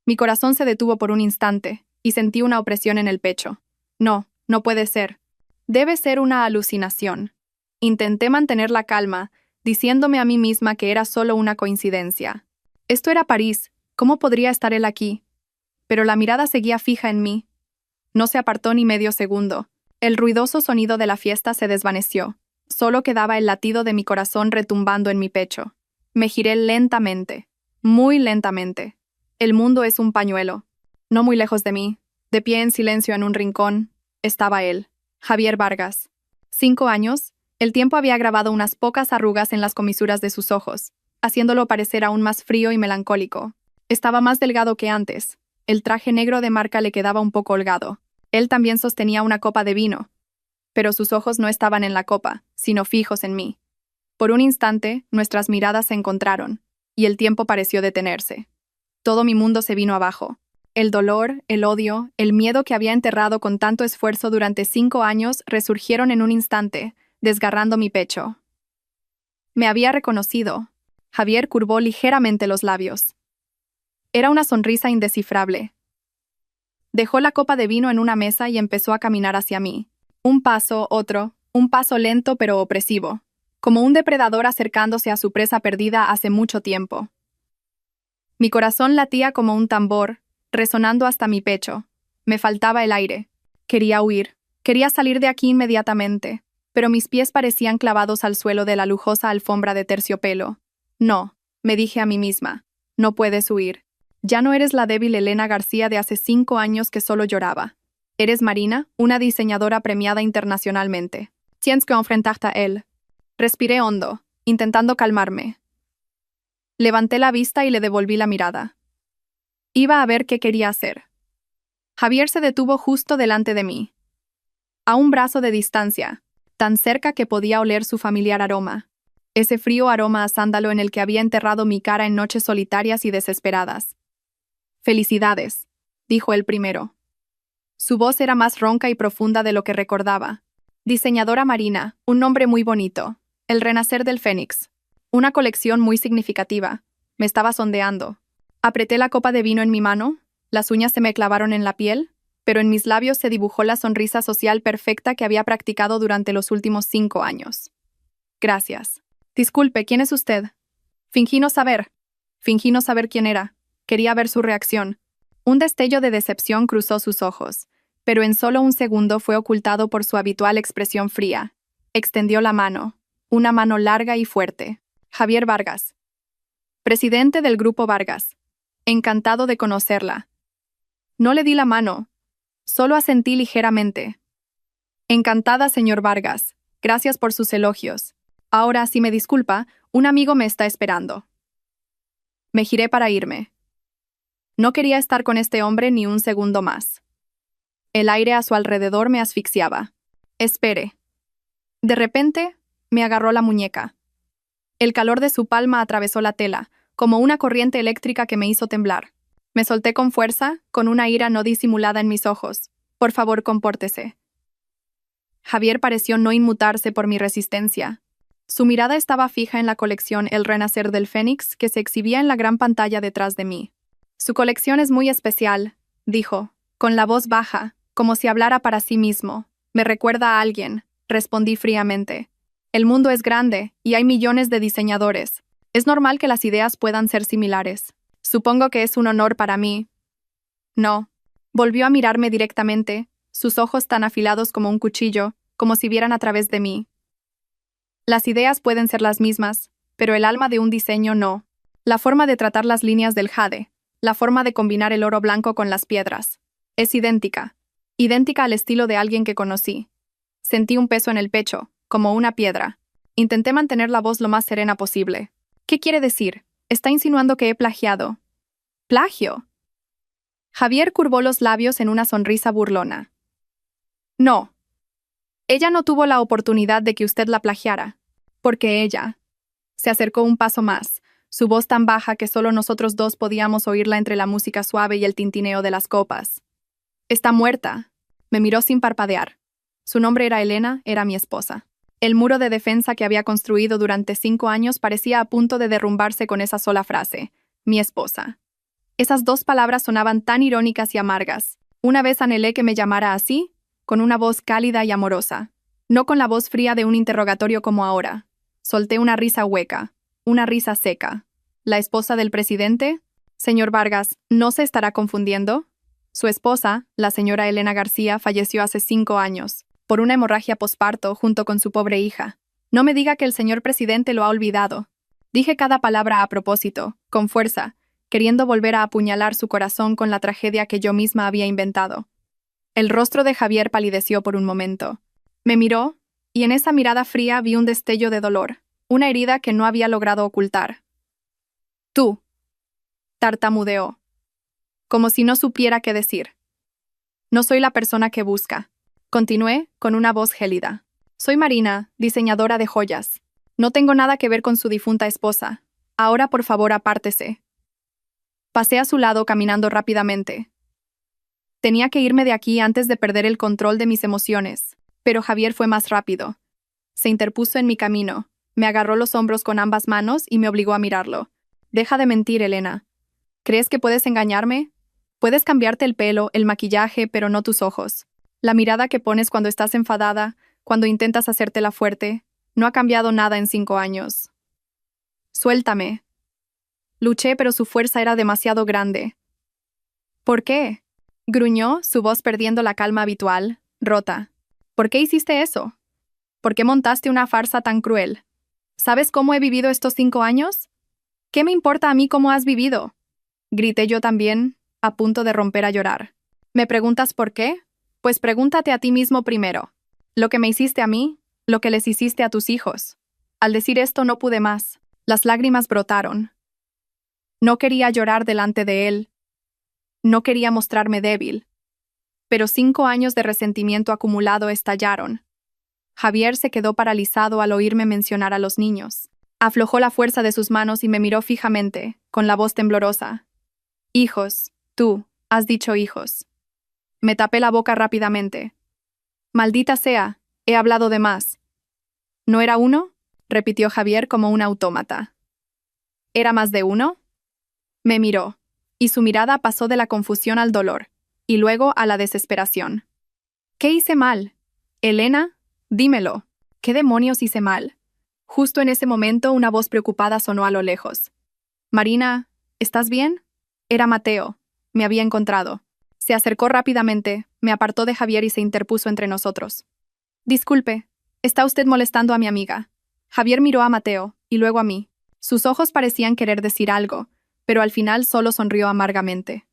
Mi corazón se detuvo por un instante, y sentí una opresión en el pecho. No, no puede ser. Debe ser una alucinación. Intenté mantener la calma, diciéndome a mí misma que era solo una coincidencia. Esto era París, ¿cómo podría estar él aquí? Pero la mirada seguía fija en mí. No se apartó ni medio segundo. El ruidoso sonido de la fiesta se desvaneció. Solo quedaba el latido de mi corazón retumbando en mi pecho. Me giré lentamente, muy lentamente. El mundo es un pañuelo. No muy lejos de mí, de pie en silencio en un rincón, estaba él, Javier Vargas. 5 años, el tiempo había grabado unas pocas arrugas en las comisuras de sus ojos, haciéndolo parecer aún más frío y melancólico. Estaba más delgado que antes. El traje negro de marca le quedaba un poco holgado. Él también sostenía una copa de vino, pero sus ojos no estaban en la copa, sino fijos en mí. Por un instante, nuestras miradas se encontraron, y el tiempo pareció detenerse. Todo mi mundo se vino abajo. El dolor, el odio, el miedo que había enterrado con tanto esfuerzo durante 5 años resurgieron en un instante, desgarrando mi pecho. Me había reconocido. Javier curvó ligeramente los labios. Era una sonrisa indescifrable. Dejó la copa de vino en una mesa y empezó a caminar hacia mí. Un paso, otro, un paso lento pero opresivo, como un depredador acercándose a su presa perdida hace mucho tiempo. Mi corazón latía como un tambor, resonando hasta mi pecho. Me faltaba el aire. Quería huir. Quería salir de aquí inmediatamente, pero mis pies parecían clavados al suelo de la lujosa alfombra de terciopelo. No, me dije a mí misma, no puedes huir. Ya no eres la débil Elena García de hace 5 años que solo lloraba. Eres Marina, una diseñadora premiada internacionalmente. Tienes que enfrentarte a él. Respiré hondo, intentando calmarme. Levanté la vista y le devolví la mirada. Iba a ver qué quería hacer. Javier se detuvo justo delante de mí. A un brazo de distancia, tan cerca que podía oler su familiar aroma. Ese frío aroma a sándalo en el que había enterrado mi cara en noches solitarias y desesperadas. «Felicidades», dijo el primero. Su voz era más ronca y profunda de lo que recordaba. Diseñadora Marina, un nombre muy bonito. El renacer del Fénix. Una colección muy significativa. Me estaba sondeando. Apreté la copa de vino en mi mano, las uñas se me clavaron en la piel, pero en mis labios se dibujó la sonrisa social perfecta que había practicado durante los últimos 5 años. Gracias. Disculpe, ¿quién es usted? Fingí no saber quién era. Quería ver su reacción. Un destello de decepción cruzó sus ojos, pero en solo un segundo fue ocultado por su habitual expresión fría. Extendió la mano, una mano larga y fuerte. Javier Vargas. Presidente del Grupo Vargas. Encantado de conocerla. No le di la mano, solo asentí ligeramente. Encantada, señor Vargas. Gracias por sus elogios. Ahora, si me disculpa, un amigo me está esperando. Me giré para irme. No quería estar con este hombre ni un segundo más. El aire a su alrededor me asfixiaba. Espere. De repente, me agarró la muñeca. El calor de su palma atravesó la tela, como una corriente eléctrica que me hizo temblar. Me solté con fuerza, con una ira no disimulada en mis ojos. Por favor, compórtese. Javier pareció no inmutarse por mi resistencia. Su mirada estaba fija en la colección El Renacer del Fénix que se exhibía en la gran pantalla detrás de mí. Su colección es muy especial, dijo, con la voz baja, como si hablara para sí mismo. Me recuerda a alguien, respondí fríamente. El mundo es grande, y hay millones de diseñadores. Es normal que las ideas puedan ser similares. Supongo que es un honor para mí. No. Volvió a mirarme directamente, sus ojos tan afilados como un cuchillo, como si vieran a través de mí. Las ideas pueden ser las mismas, pero el alma de un diseño no. La forma de tratar las líneas del jade, la forma de combinar el oro blanco con las piedras, es idéntica. Idéntica al estilo de alguien que conocí. Sentí un peso en el pecho, como una piedra. Intenté mantener la voz lo más serena posible. ¿Qué quiere decir? ¿Está insinuando que he plagiado? ¿Plagio? Javier curvó los labios en una sonrisa burlona. No. Ella no tuvo la oportunidad de que usted la plagiara. Porque ella se acercó un paso más, su voz tan baja que solo nosotros dos podíamos oírla entre la música suave y el tintineo de las copas. Está muerta. Me miró sin parpadear. Su nombre era Elena, era mi esposa. El muro de defensa que había construido durante 5 años parecía a punto de derrumbarse con esa sola frase. Mi esposa. Esas 2 palabras sonaban tan irónicas y amargas. Una vez anhelé que me llamara así, con una voz cálida y amorosa. No con la voz fría de un interrogatorio como ahora. Solté una risa hueca, una risa seca. ¿La esposa del presidente? Señor Vargas, ¿no se estará confundiendo? Su esposa, la señora Elena García, falleció hace 5 años, por una hemorragia posparto junto con su pobre hija. No me diga que el señor presidente lo ha olvidado. Dije cada palabra a propósito, con fuerza, queriendo volver a apuñalar su corazón con la tragedia que yo misma había inventado. El rostro de Javier palideció por un momento. Me miró, y en esa mirada fría vi un destello de dolor, una herida que no había logrado ocultar. Tú, tartamudeó, como si no supiera qué decir. No soy la persona que busca. Continué, con una voz gélida. Soy Marina, diseñadora de joyas. No tengo nada que ver con su difunta esposa. Ahora, por favor, apártese. Pasé a su lado caminando rápidamente. Tenía que irme de aquí antes de perder el control de mis emociones, pero Javier fue más rápido. Se interpuso en mi camino, me agarró los hombros con ambas manos y me obligó a mirarlo. Deja de mentir, Elena. ¿Crees que puedes engañarme? Puedes cambiarte el pelo, el maquillaje, pero no tus ojos. La mirada que pones cuando estás enfadada, cuando intentas hacértela fuerte, no ha cambiado nada en 5 años. Suéltame. Luché, pero su fuerza era demasiado grande. ¿Por qué? Gruñó, su voz perdiendo la calma habitual, rota. ¿Por qué hiciste eso? ¿Por qué montaste una farsa tan cruel? ¿Sabes cómo he vivido estos 5 años? ¿Qué me importa a mí cómo has vivido? Grité yo también, a punto de romper a llorar. ¿Me preguntas por qué? Pues pregúntate a ti mismo primero. Lo que me hiciste a mí, lo que les hiciste a tus hijos. Al decir esto no pude más. Las lágrimas brotaron. No quería llorar delante de él. No quería mostrarme débil. Pero 5 años de resentimiento acumulado estallaron. Javier se quedó paralizado al oírme mencionar a los niños. Aflojó la fuerza de sus manos y me miró fijamente, con la voz temblorosa. Hijos, tú, has dicho hijos. Me tapé la boca rápidamente. Maldita sea, he hablado de más. ¿No era uno? Repitió Javier como un autómata. ¿Era más de uno? Me miró, y su mirada pasó de la confusión al dolor, y luego a la desesperación. ¿Qué hice mal? Elena, dímelo. ¿Qué demonios hice mal? Justo en ese momento una voz preocupada sonó a lo lejos. Marina, ¿estás bien? Era Mateo. Me había encontrado. Se acercó rápidamente, me apartó de Javier y se interpuso entre nosotros. Disculpe, ¿está usted molestando a mi amiga? Javier miró a Mateo, y luego a mí. Sus ojos parecían querer decir algo, pero al final solo sonrió amargamente.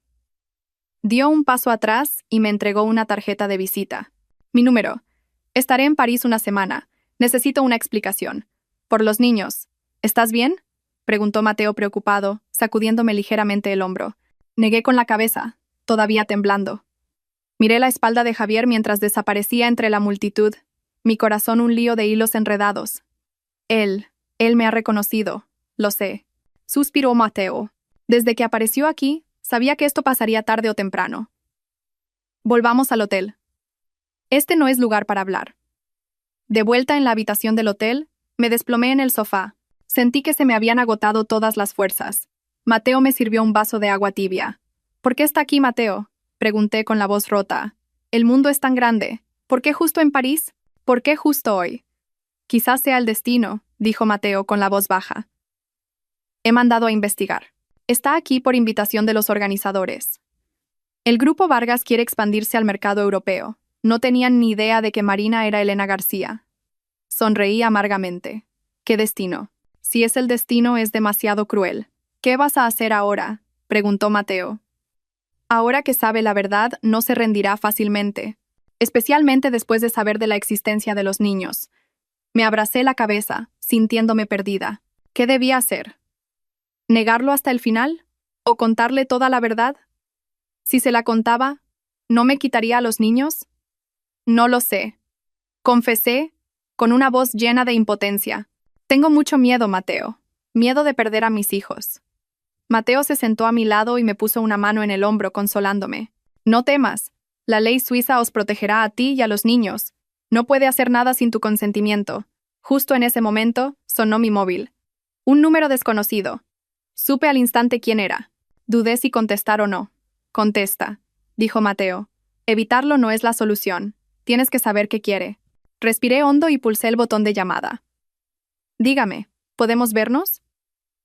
Dio un paso atrás y me entregó una tarjeta de visita. Mi número. Estaré en París una semana. Necesito una explicación. Por los niños. ¿Estás bien? Preguntó Mateo preocupado, sacudiéndome ligeramente el hombro. Negué con la cabeza, todavía temblando. Miré la espalda de Javier mientras desaparecía entre la multitud, mi corazón un lío de hilos enredados. Él me ha reconocido, lo sé. Suspiró Mateo. Desde que apareció aquí, sabía que esto pasaría tarde o temprano. Volvamos al hotel. Este no es lugar para hablar. De vuelta en la habitación del hotel, me desplomé en el sofá. Sentí que se me habían agotado todas las fuerzas. Mateo me sirvió un vaso de agua tibia. ¿Por qué está aquí Mateo? Pregunté con la voz rota. El mundo es tan grande. ¿Por qué justo en París? ¿Por qué justo hoy? Quizás sea el destino, dijo Mateo con la voz baja. He mandado a investigar. Está aquí por invitación de los organizadores. El Grupo Vargas quiere expandirse al mercado europeo. No tenían ni idea de que Marina era Elena García. Sonreí amargamente. ¿Qué destino? Si es el destino, es demasiado cruel. ¿Qué vas a hacer ahora?, preguntó Mateo. Ahora que sabe la verdad, no se rendirá fácilmente, especialmente después de saber de la existencia de los niños. Me abracé la cabeza, sintiéndome perdida. ¿Qué debía hacer? ¿Negarlo hasta el final? ¿O contarle toda la verdad? Si se la contaba, ¿no me quitaría a los niños? No lo sé. Confesé, con una voz llena de impotencia. Tengo mucho miedo, Mateo. Miedo de perder a mis hijos. Mateo se sentó a mi lado y me puso una mano en el hombro, consolándome. No temas. La ley suiza os protegerá a ti y a los niños. No puede hacer nada sin tu consentimiento. Justo en ese momento, sonó mi móvil. Un número desconocido. Supe al instante quién era. Dudé si contestar o no. Contesta, dijo Mateo. Evitarlo no es la solución. Tienes que saber qué quiere. Respiré hondo y pulsé el botón de llamada. Dígame, ¿podemos vernos?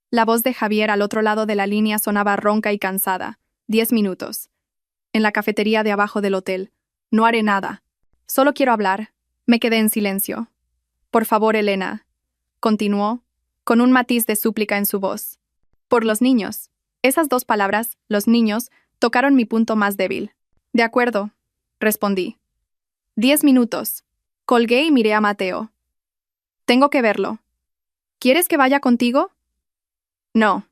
La voz de Javier al otro lado de la línea sonaba ronca y cansada. 10 minutos. En la cafetería de abajo del hotel. No haré nada. Solo quiero hablar. Me quedé en silencio. Por favor, Elena. Continuó, con un matiz de súplica en su voz. Por los niños. Esas dos palabras, los niños, tocaron mi punto más débil. De acuerdo, respondí. 10 minutos. Colgué y miré a Mateo. Tengo que verlo. ¿Quieres que vaya contigo? No.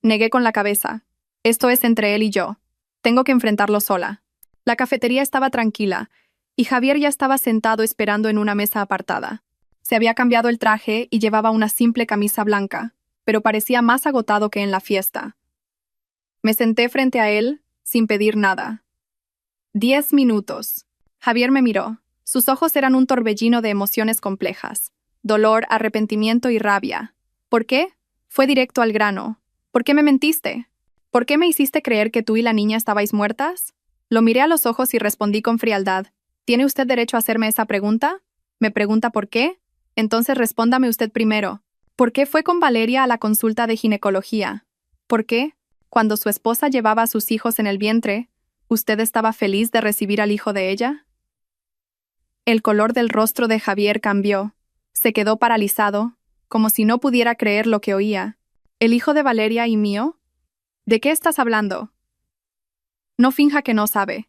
Negué con la cabeza. Esto es entre él y yo. Tengo que enfrentarlo sola. La cafetería estaba tranquila, y Javier ya estaba sentado esperando en una mesa apartada. Se había cambiado el traje y llevaba una simple camisa blanca, pero parecía más agotado que en la fiesta. Me senté frente a él, sin pedir nada. 10 minutos. Javier me miró. Sus ojos eran un torbellino de emociones complejas. Dolor, arrepentimiento y rabia. ¿Por qué? Fue directo al grano. ¿Por qué me mentiste? ¿Por qué me hiciste creer que tú y la niña estabais muertas? Lo miré a los ojos y respondí con frialdad. ¿Tiene usted derecho a hacerme esa pregunta? ¿Me pregunta por qué? Entonces respóndame usted primero. ¿Por qué fue con Valeria a la consulta de ginecología? ¿Por qué, cuando su esposa llevaba a sus hijos en el vientre, usted estaba feliz de recibir al hijo de ella? El color del rostro de Javier cambió. Se quedó paralizado, como si no pudiera creer lo que oía. ¿El hijo de Valeria y mío? ¿De qué estás hablando? No finja que no sabe.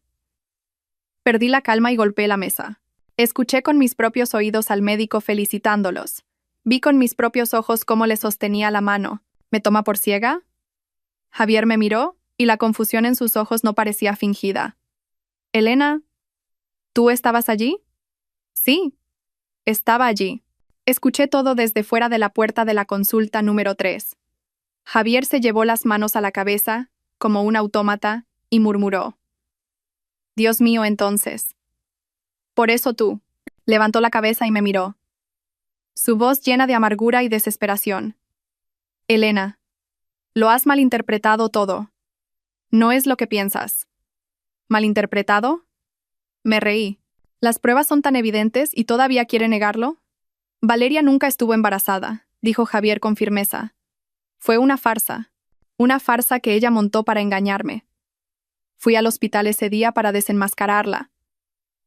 Perdí la calma y golpeé la mesa. Escuché con mis propios oídos al médico felicitándolos. Vi con mis propios ojos cómo le sostenía la mano. ¿Me toma por ciega? Javier me miró, y la confusión en sus ojos no parecía fingida. Elena, ¿tú estabas allí? Sí, estaba allí. Escuché todo desde fuera de la puerta de la consulta número 3. Javier se llevó las manos a la cabeza, como un autómata, y murmuró. Dios mío, entonces. Por eso tú. Levantó la cabeza y me miró. Su voz llena de amargura y desesperación. Elena, lo has malinterpretado todo. No es lo que piensas. ¿Malinterpretado? Me reí. ¿Las pruebas son tan evidentes y todavía quiere negarlo? Valeria nunca estuvo embarazada, dijo Javier con firmeza. Fue una farsa que ella montó para engañarme. Fui al hospital ese día para desenmascararla.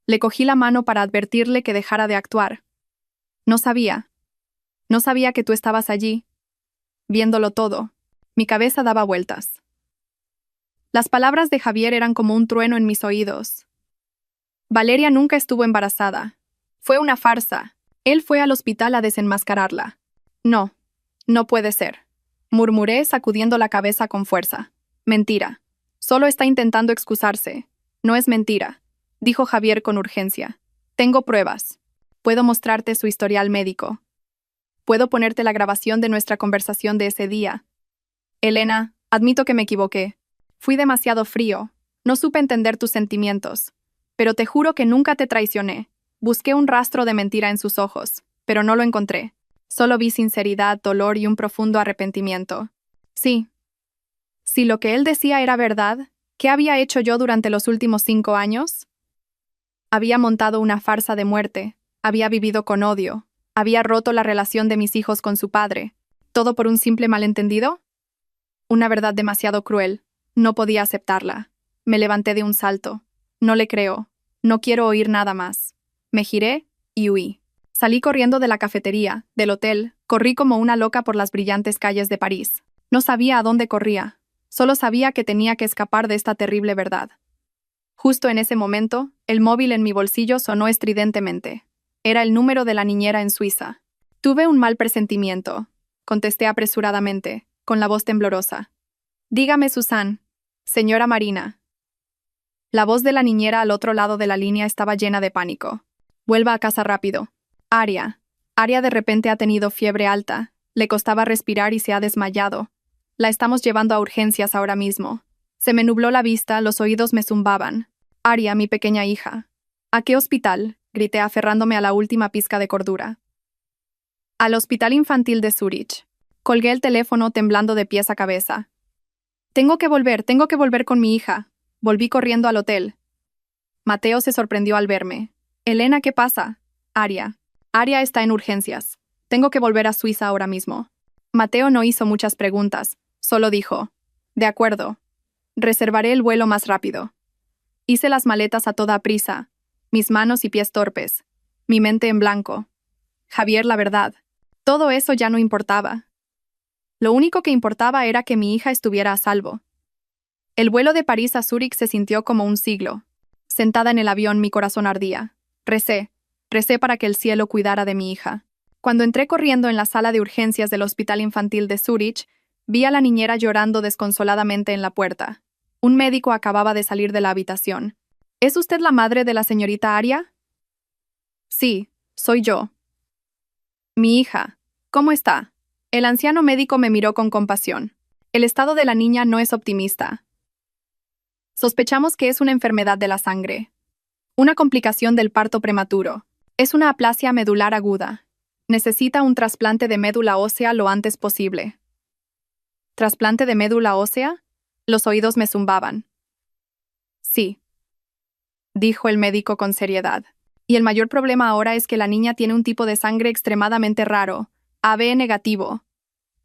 Le cogí la mano para advertirle que dejara de actuar. No sabía que tú estabas allí, viéndolo todo. Mi cabeza daba vueltas. Las palabras de Javier eran como un trueno en mis oídos. Valeria nunca estuvo embarazada. Fue una farsa. Él fue al hospital a desenmascararla. No, no puede ser. Murmuré sacudiendo la cabeza con fuerza. Mentira. Solo está intentando excusarse. No es mentira, dijo Javier con urgencia. Tengo pruebas. Puedo mostrarte su historial médico. Puedo ponerte la grabación de nuestra conversación de ese día. Elena, admito que me equivoqué. Fui demasiado frío. No supe entender tus sentimientos. Pero te juro que nunca te traicioné. Busqué un rastro de mentira en sus ojos, pero no lo encontré. Solo vi sinceridad, dolor y un profundo arrepentimiento. Sí. Si lo que él decía era verdad, ¿qué había hecho yo durante los últimos 5 años? Había montado una farsa de muerte, había vivido con odio, había roto la relación de mis hijos con su padre. ¿Todo por un simple malentendido? Una verdad demasiado cruel. No podía aceptarla. Me levanté de un salto. No le creo. No quiero oír nada más. Me giré y huí. Salí corriendo de la cafetería, del hotel, corrí como una loca por las brillantes calles de París. No sabía a dónde corría, solo sabía que tenía que escapar de esta terrible verdad. Justo en ese momento, el móvil en mi bolsillo sonó estridentemente. Era el número de la niñera en Suiza. Tuve un mal presentimiento. Contesté apresuradamente, con la voz temblorosa. Dígame, Susan. Señora Marina. La voz de la niñera al otro lado de la línea estaba llena de pánico. Vuelva a casa rápido. Aria. Aria de repente ha tenido fiebre alta. Le costaba respirar y se ha desmayado. La estamos llevando a urgencias ahora mismo. Se me nubló la vista, los oídos me zumbaban. Aria, mi pequeña hija. ¿A qué hospital? Grité aferrándome a la última pizca de cordura. Al Hospital Infantil de Zúrich. Colgué el teléfono temblando de pies a cabeza. Tengo que volver con mi hija. Volví corriendo al hotel. Mateo se sorprendió al verme. Elena, ¿qué pasa? Aria. Aria está en urgencias. Tengo que volver a Suiza ahora mismo. Mateo no hizo muchas preguntas, solo dijo. De acuerdo. Reservaré el vuelo más rápido. Hice las maletas a toda prisa, mis manos y pies torpes, mi mente en blanco. Javier, la verdad, todo eso ya no importaba. Lo único que importaba era que mi hija estuviera a salvo. El vuelo de París a Zúrich se sintió como un siglo. Sentada en el avión, mi corazón ardía. Recé para que el cielo cuidara de mi hija. Cuando entré corriendo en la sala de urgencias del Hospital Infantil de Zúrich, vi a la niñera llorando desconsoladamente en la puerta. Un médico acababa de salir de la habitación. ¿Es usted la madre de la señorita Aria? Sí, soy yo. Mi hija, ¿cómo está? El anciano médico me miró con compasión. El estado de la niña no es optimista. Sospechamos que es una enfermedad de la sangre. Una complicación del parto prematuro. Es una aplasia medular aguda. Necesita un trasplante de médula ósea lo antes posible. ¿Trasplante de médula ósea? Los oídos me zumbaban. Sí, dijo el médico con seriedad. Y el mayor problema ahora es que la niña tiene un tipo de sangre extremadamente raro, AB negativo.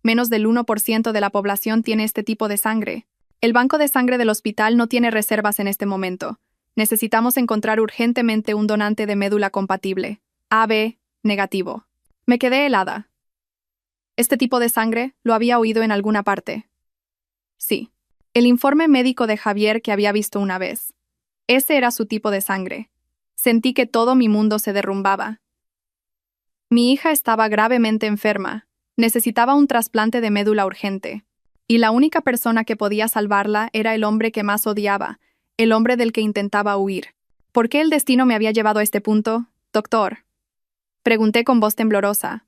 Menos del 1% de la población tiene este tipo de sangre. El banco de sangre del hospital no tiene reservas en este momento. Necesitamos encontrar urgentemente un donante de médula compatible, AB negativo. Me quedé helada. ¿Este tipo de sangre lo había oído en alguna parte? Sí. El informe médico de Javier que había visto una vez. Ese era su tipo de sangre. Sentí que todo mi mundo se derrumbaba. Mi hija estaba gravemente enferma. Necesitaba un trasplante de médula urgente. Y la única persona que podía salvarla era el hombre que más odiaba, el hombre del que intentaba huir. ¿Por qué el destino me había llevado a este punto, doctor? Pregunté con voz temblorosa.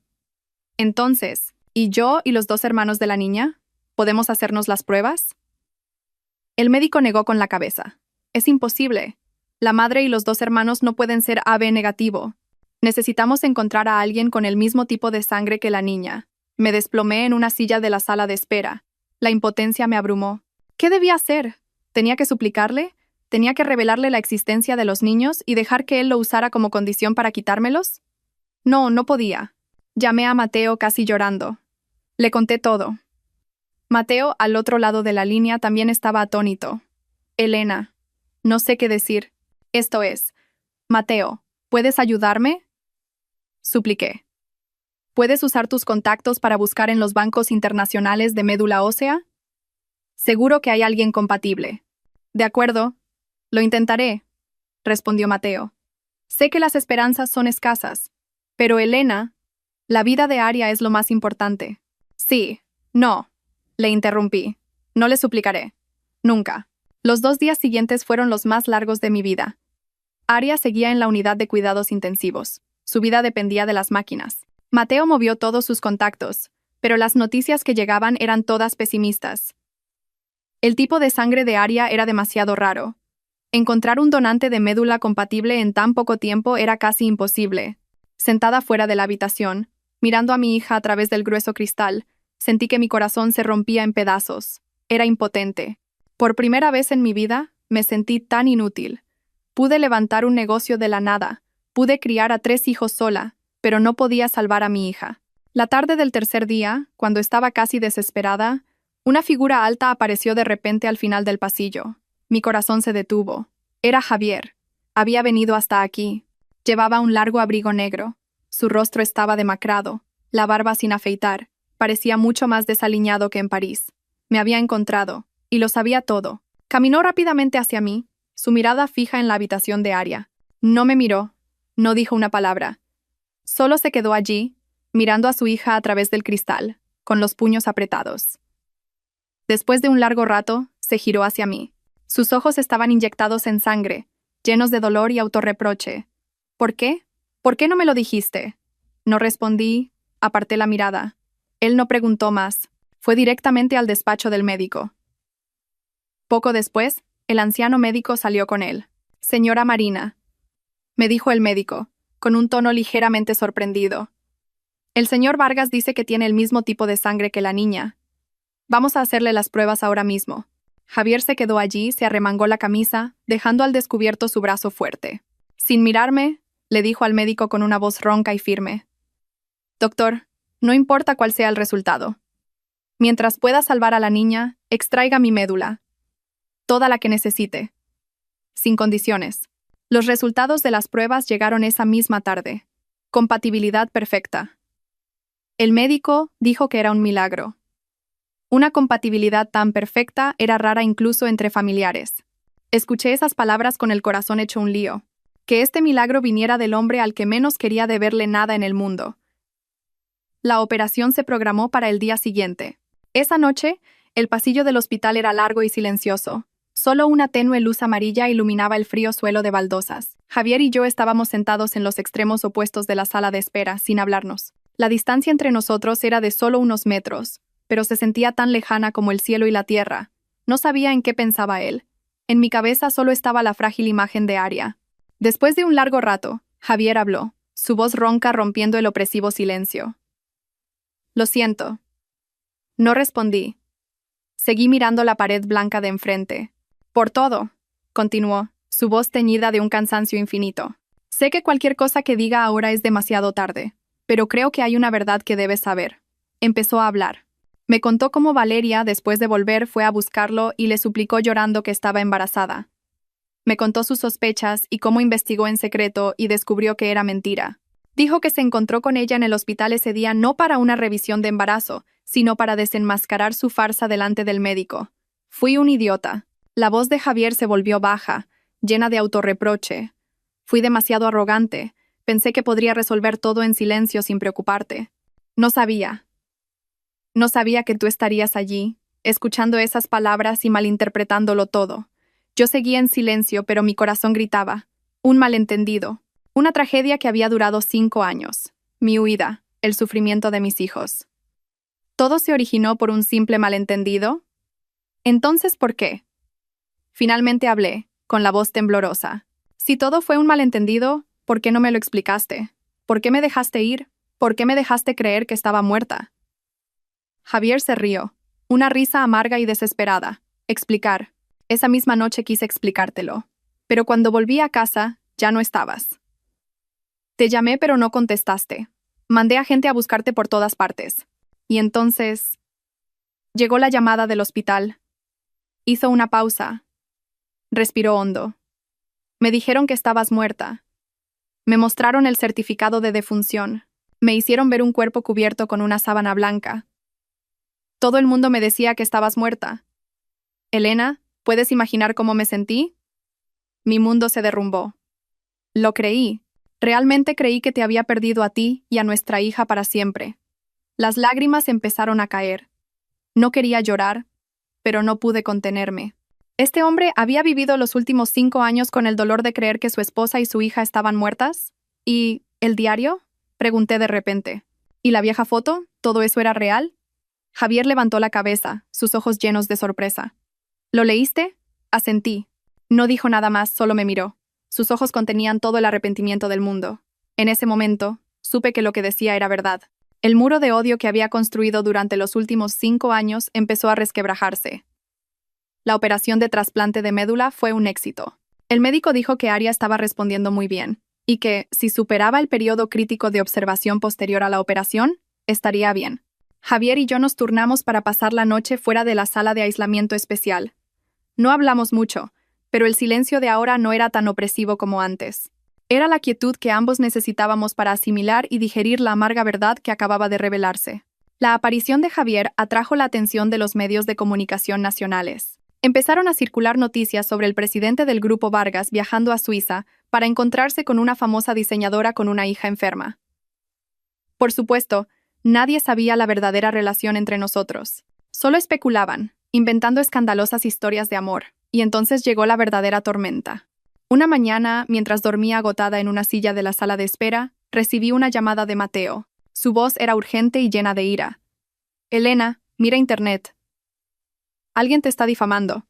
Entonces, ¿y yo y los 2 hermanos de la niña? ¿Podemos hacernos las pruebas? El médico negó con la cabeza. Es imposible. La madre y los 2 hermanos no pueden ser AB negativo. Necesitamos encontrar a alguien con el mismo tipo de sangre que la niña. Me desplomé en una silla de la sala de espera. La impotencia me abrumó. ¿Qué debía hacer? ¿Tenía que suplicarle? ¿Tenía que revelarle la existencia de los niños y dejar que él lo usara como condición para quitármelos? No, no podía. Llamé a Mateo casi llorando. Le conté todo. Mateo, al otro lado de la línea, también estaba atónito. Elena. No sé qué decir. Esto es. Mateo, ¿puedes ayudarme? Supliqué. ¿Puedes usar tus contactos para buscar en los bancos internacionales de médula ósea? Seguro que hay alguien compatible. De acuerdo. Lo intentaré, respondió Mateo. Sé que las esperanzas son escasas, pero Elena, la vida de Aria es lo más importante. Sí, no, le interrumpí. No le suplicaré. Nunca. Los 2 días siguientes fueron los más largos de mi vida. Aria seguía en la unidad de cuidados intensivos. Su vida dependía de las máquinas. Mateo movió todos sus contactos, pero las noticias que llegaban eran todas pesimistas. El tipo de sangre de Aria era demasiado raro. Encontrar un donante de médula compatible en tan poco tiempo era casi imposible. Sentada fuera de la habitación, mirando a mi hija a través del grueso cristal, sentí que mi corazón se rompía en pedazos. Era impotente. Por primera vez en mi vida, me sentí tan inútil. Pude levantar un negocio de la nada, pude criar a 3 hijos sola, pero no podía salvar a mi hija. La tarde del tercer día, cuando estaba casi desesperada, una figura alta apareció de repente al final del pasillo. Mi corazón se detuvo. Era Javier. Había venido hasta aquí. Llevaba un largo abrigo negro. Su rostro estaba demacrado, la barba sin afeitar. Parecía mucho más desaliñado que en París. Me había encontrado, y lo sabía todo. Caminó rápidamente hacia mí, su mirada fija en la habitación de Aria. No me miró, no dijo una palabra. Solo se quedó allí, mirando a su hija a través del cristal, con los puños apretados. Después de un largo rato, se giró hacia mí. Sus ojos estaban inyectados en sangre, llenos de dolor y autorreproche. ¿Por qué? ¿Por qué no me lo dijiste? No respondí, aparté la mirada. Él no preguntó más. Fue directamente al despacho del médico. Poco después, el anciano médico salió con él. «Señora Marina», me dijo el médico, con un tono ligeramente sorprendido. «El señor Vargas dice que tiene el mismo tipo de sangre que la niña. Vamos a hacerle las pruebas ahora mismo». Javier se quedó allí, se arremangó la camisa, dejando al descubierto su brazo fuerte. Sin mirarme, le dijo al médico con una voz ronca y firme: «Doctor, no importa cuál sea el resultado. Mientras pueda salvar a la niña, extraiga mi médula. Toda la que necesite. Sin condiciones». Los resultados de las pruebas llegaron esa misma tarde. Compatibilidad perfecta. El médico dijo que era un milagro. Una compatibilidad tan perfecta era rara incluso entre familiares. Escuché esas palabras con el corazón hecho un lío. Que este milagro viniera del hombre al que menos quería deberle nada en el mundo. La operación se programó para el día siguiente. Esa noche, el pasillo del hospital era largo y silencioso. Solo una tenue luz amarilla iluminaba el frío suelo de baldosas. Javier y yo estábamos sentados en los extremos opuestos de la sala de espera, sin hablarnos. La distancia entre nosotros era de solo unos metros, pero se sentía tan lejana como el cielo y la tierra. No sabía en qué pensaba él. En mi cabeza solo estaba la frágil imagen de Aria. Después de un largo rato, Javier habló, su voz ronca rompiendo el opresivo silencio. «Lo siento». No respondí. Seguí mirando la pared blanca de enfrente. «Por todo», continuó, su voz teñida de un cansancio infinito. «Sé que cualquier cosa que diga ahora es demasiado tarde, pero creo que hay una verdad que debes saber». Empezó a hablar. Me contó cómo Valeria, después de volver, fue a buscarlo y le suplicó llorando que estaba embarazada. Me contó sus sospechas y cómo investigó en secreto y descubrió que era mentira. Dijo que se encontró con ella en el hospital ese día no para una revisión de embarazo, sino para desenmascarar su farsa delante del médico. Fui un idiota. La voz de Javier se volvió baja, llena de autorreproche. Fui demasiado arrogante. Pensé que podría resolver todo en silencio sin preocuparte. No sabía. No sabía que tú estarías allí, escuchando esas palabras y malinterpretándolo todo. Yo seguía en silencio, pero mi corazón gritaba. Un malentendido. Una tragedia que había durado 5 años. Mi huida, el sufrimiento de mis hijos. ¿Todo se originó por un simple malentendido? Entonces, ¿por qué? Finalmente hablé, con la voz temblorosa. Si todo fue un malentendido, ¿por qué no me lo explicaste? ¿Por qué me dejaste ir? ¿Por qué me dejaste creer que estaba muerta? Javier se rió, una risa amarga y desesperada. Explicar. Esa misma noche quise explicártelo. Pero cuando volví a casa, ya no estabas. Te llamé pero no contestaste. Mandé a gente a buscarte por todas partes. Y entonces... Llegó la llamada del hospital. Hizo una pausa. Respiró hondo. Me dijeron que estabas muerta. Me mostraron el certificado de defunción. Me hicieron ver un cuerpo cubierto con una sábana blanca. Todo el mundo me decía que estabas muerta. Elena, ¿puedes imaginar cómo me sentí? Mi mundo se derrumbó. Lo creí. Realmente creí que te había perdido a ti y a nuestra hija para siempre. Las lágrimas empezaron a caer. No quería llorar, pero no pude contenerme. ¿Este hombre había vivido los últimos 5 años con el dolor de creer que su esposa y su hija estaban muertas? ¿Y el diario? Pregunté de repente. ¿Y la vieja foto? ¿Todo eso era real? Javier levantó la cabeza, sus ojos llenos de sorpresa. ¿Lo leíste? Asentí. No dijo nada más, solo me miró. Sus ojos contenían todo el arrepentimiento del mundo. En ese momento, supe que lo que decía era verdad. El muro de odio que había construido durante los últimos 5 años empezó a resquebrajarse. La operación de trasplante de médula fue un éxito. El médico dijo que Aria estaba respondiendo muy bien, y que, si superaba el periodo crítico de observación posterior a la operación, estaría bien. Javier y yo nos turnamos para pasar la noche fuera de la sala de aislamiento especial. No hablamos mucho, pero el silencio de ahora no era tan opresivo como antes. Era la quietud que ambos necesitábamos para asimilar y digerir la amarga verdad que acababa de revelarse. La aparición de Javier atrajo la atención de los medios de comunicación nacionales. Empezaron a circular noticias sobre el presidente del Grupo Vargas viajando a Suiza para encontrarse con una famosa diseñadora con una hija enferma. Por supuesto, nadie sabía la verdadera relación entre nosotros. Solo especulaban, inventando escandalosas historias de amor, y entonces llegó la verdadera tormenta. Una mañana, mientras dormía agotada en una silla de la sala de espera, recibí una llamada de Mateo. Su voz era urgente y llena de ira. «Elena, mira internet. Alguien te está difamando».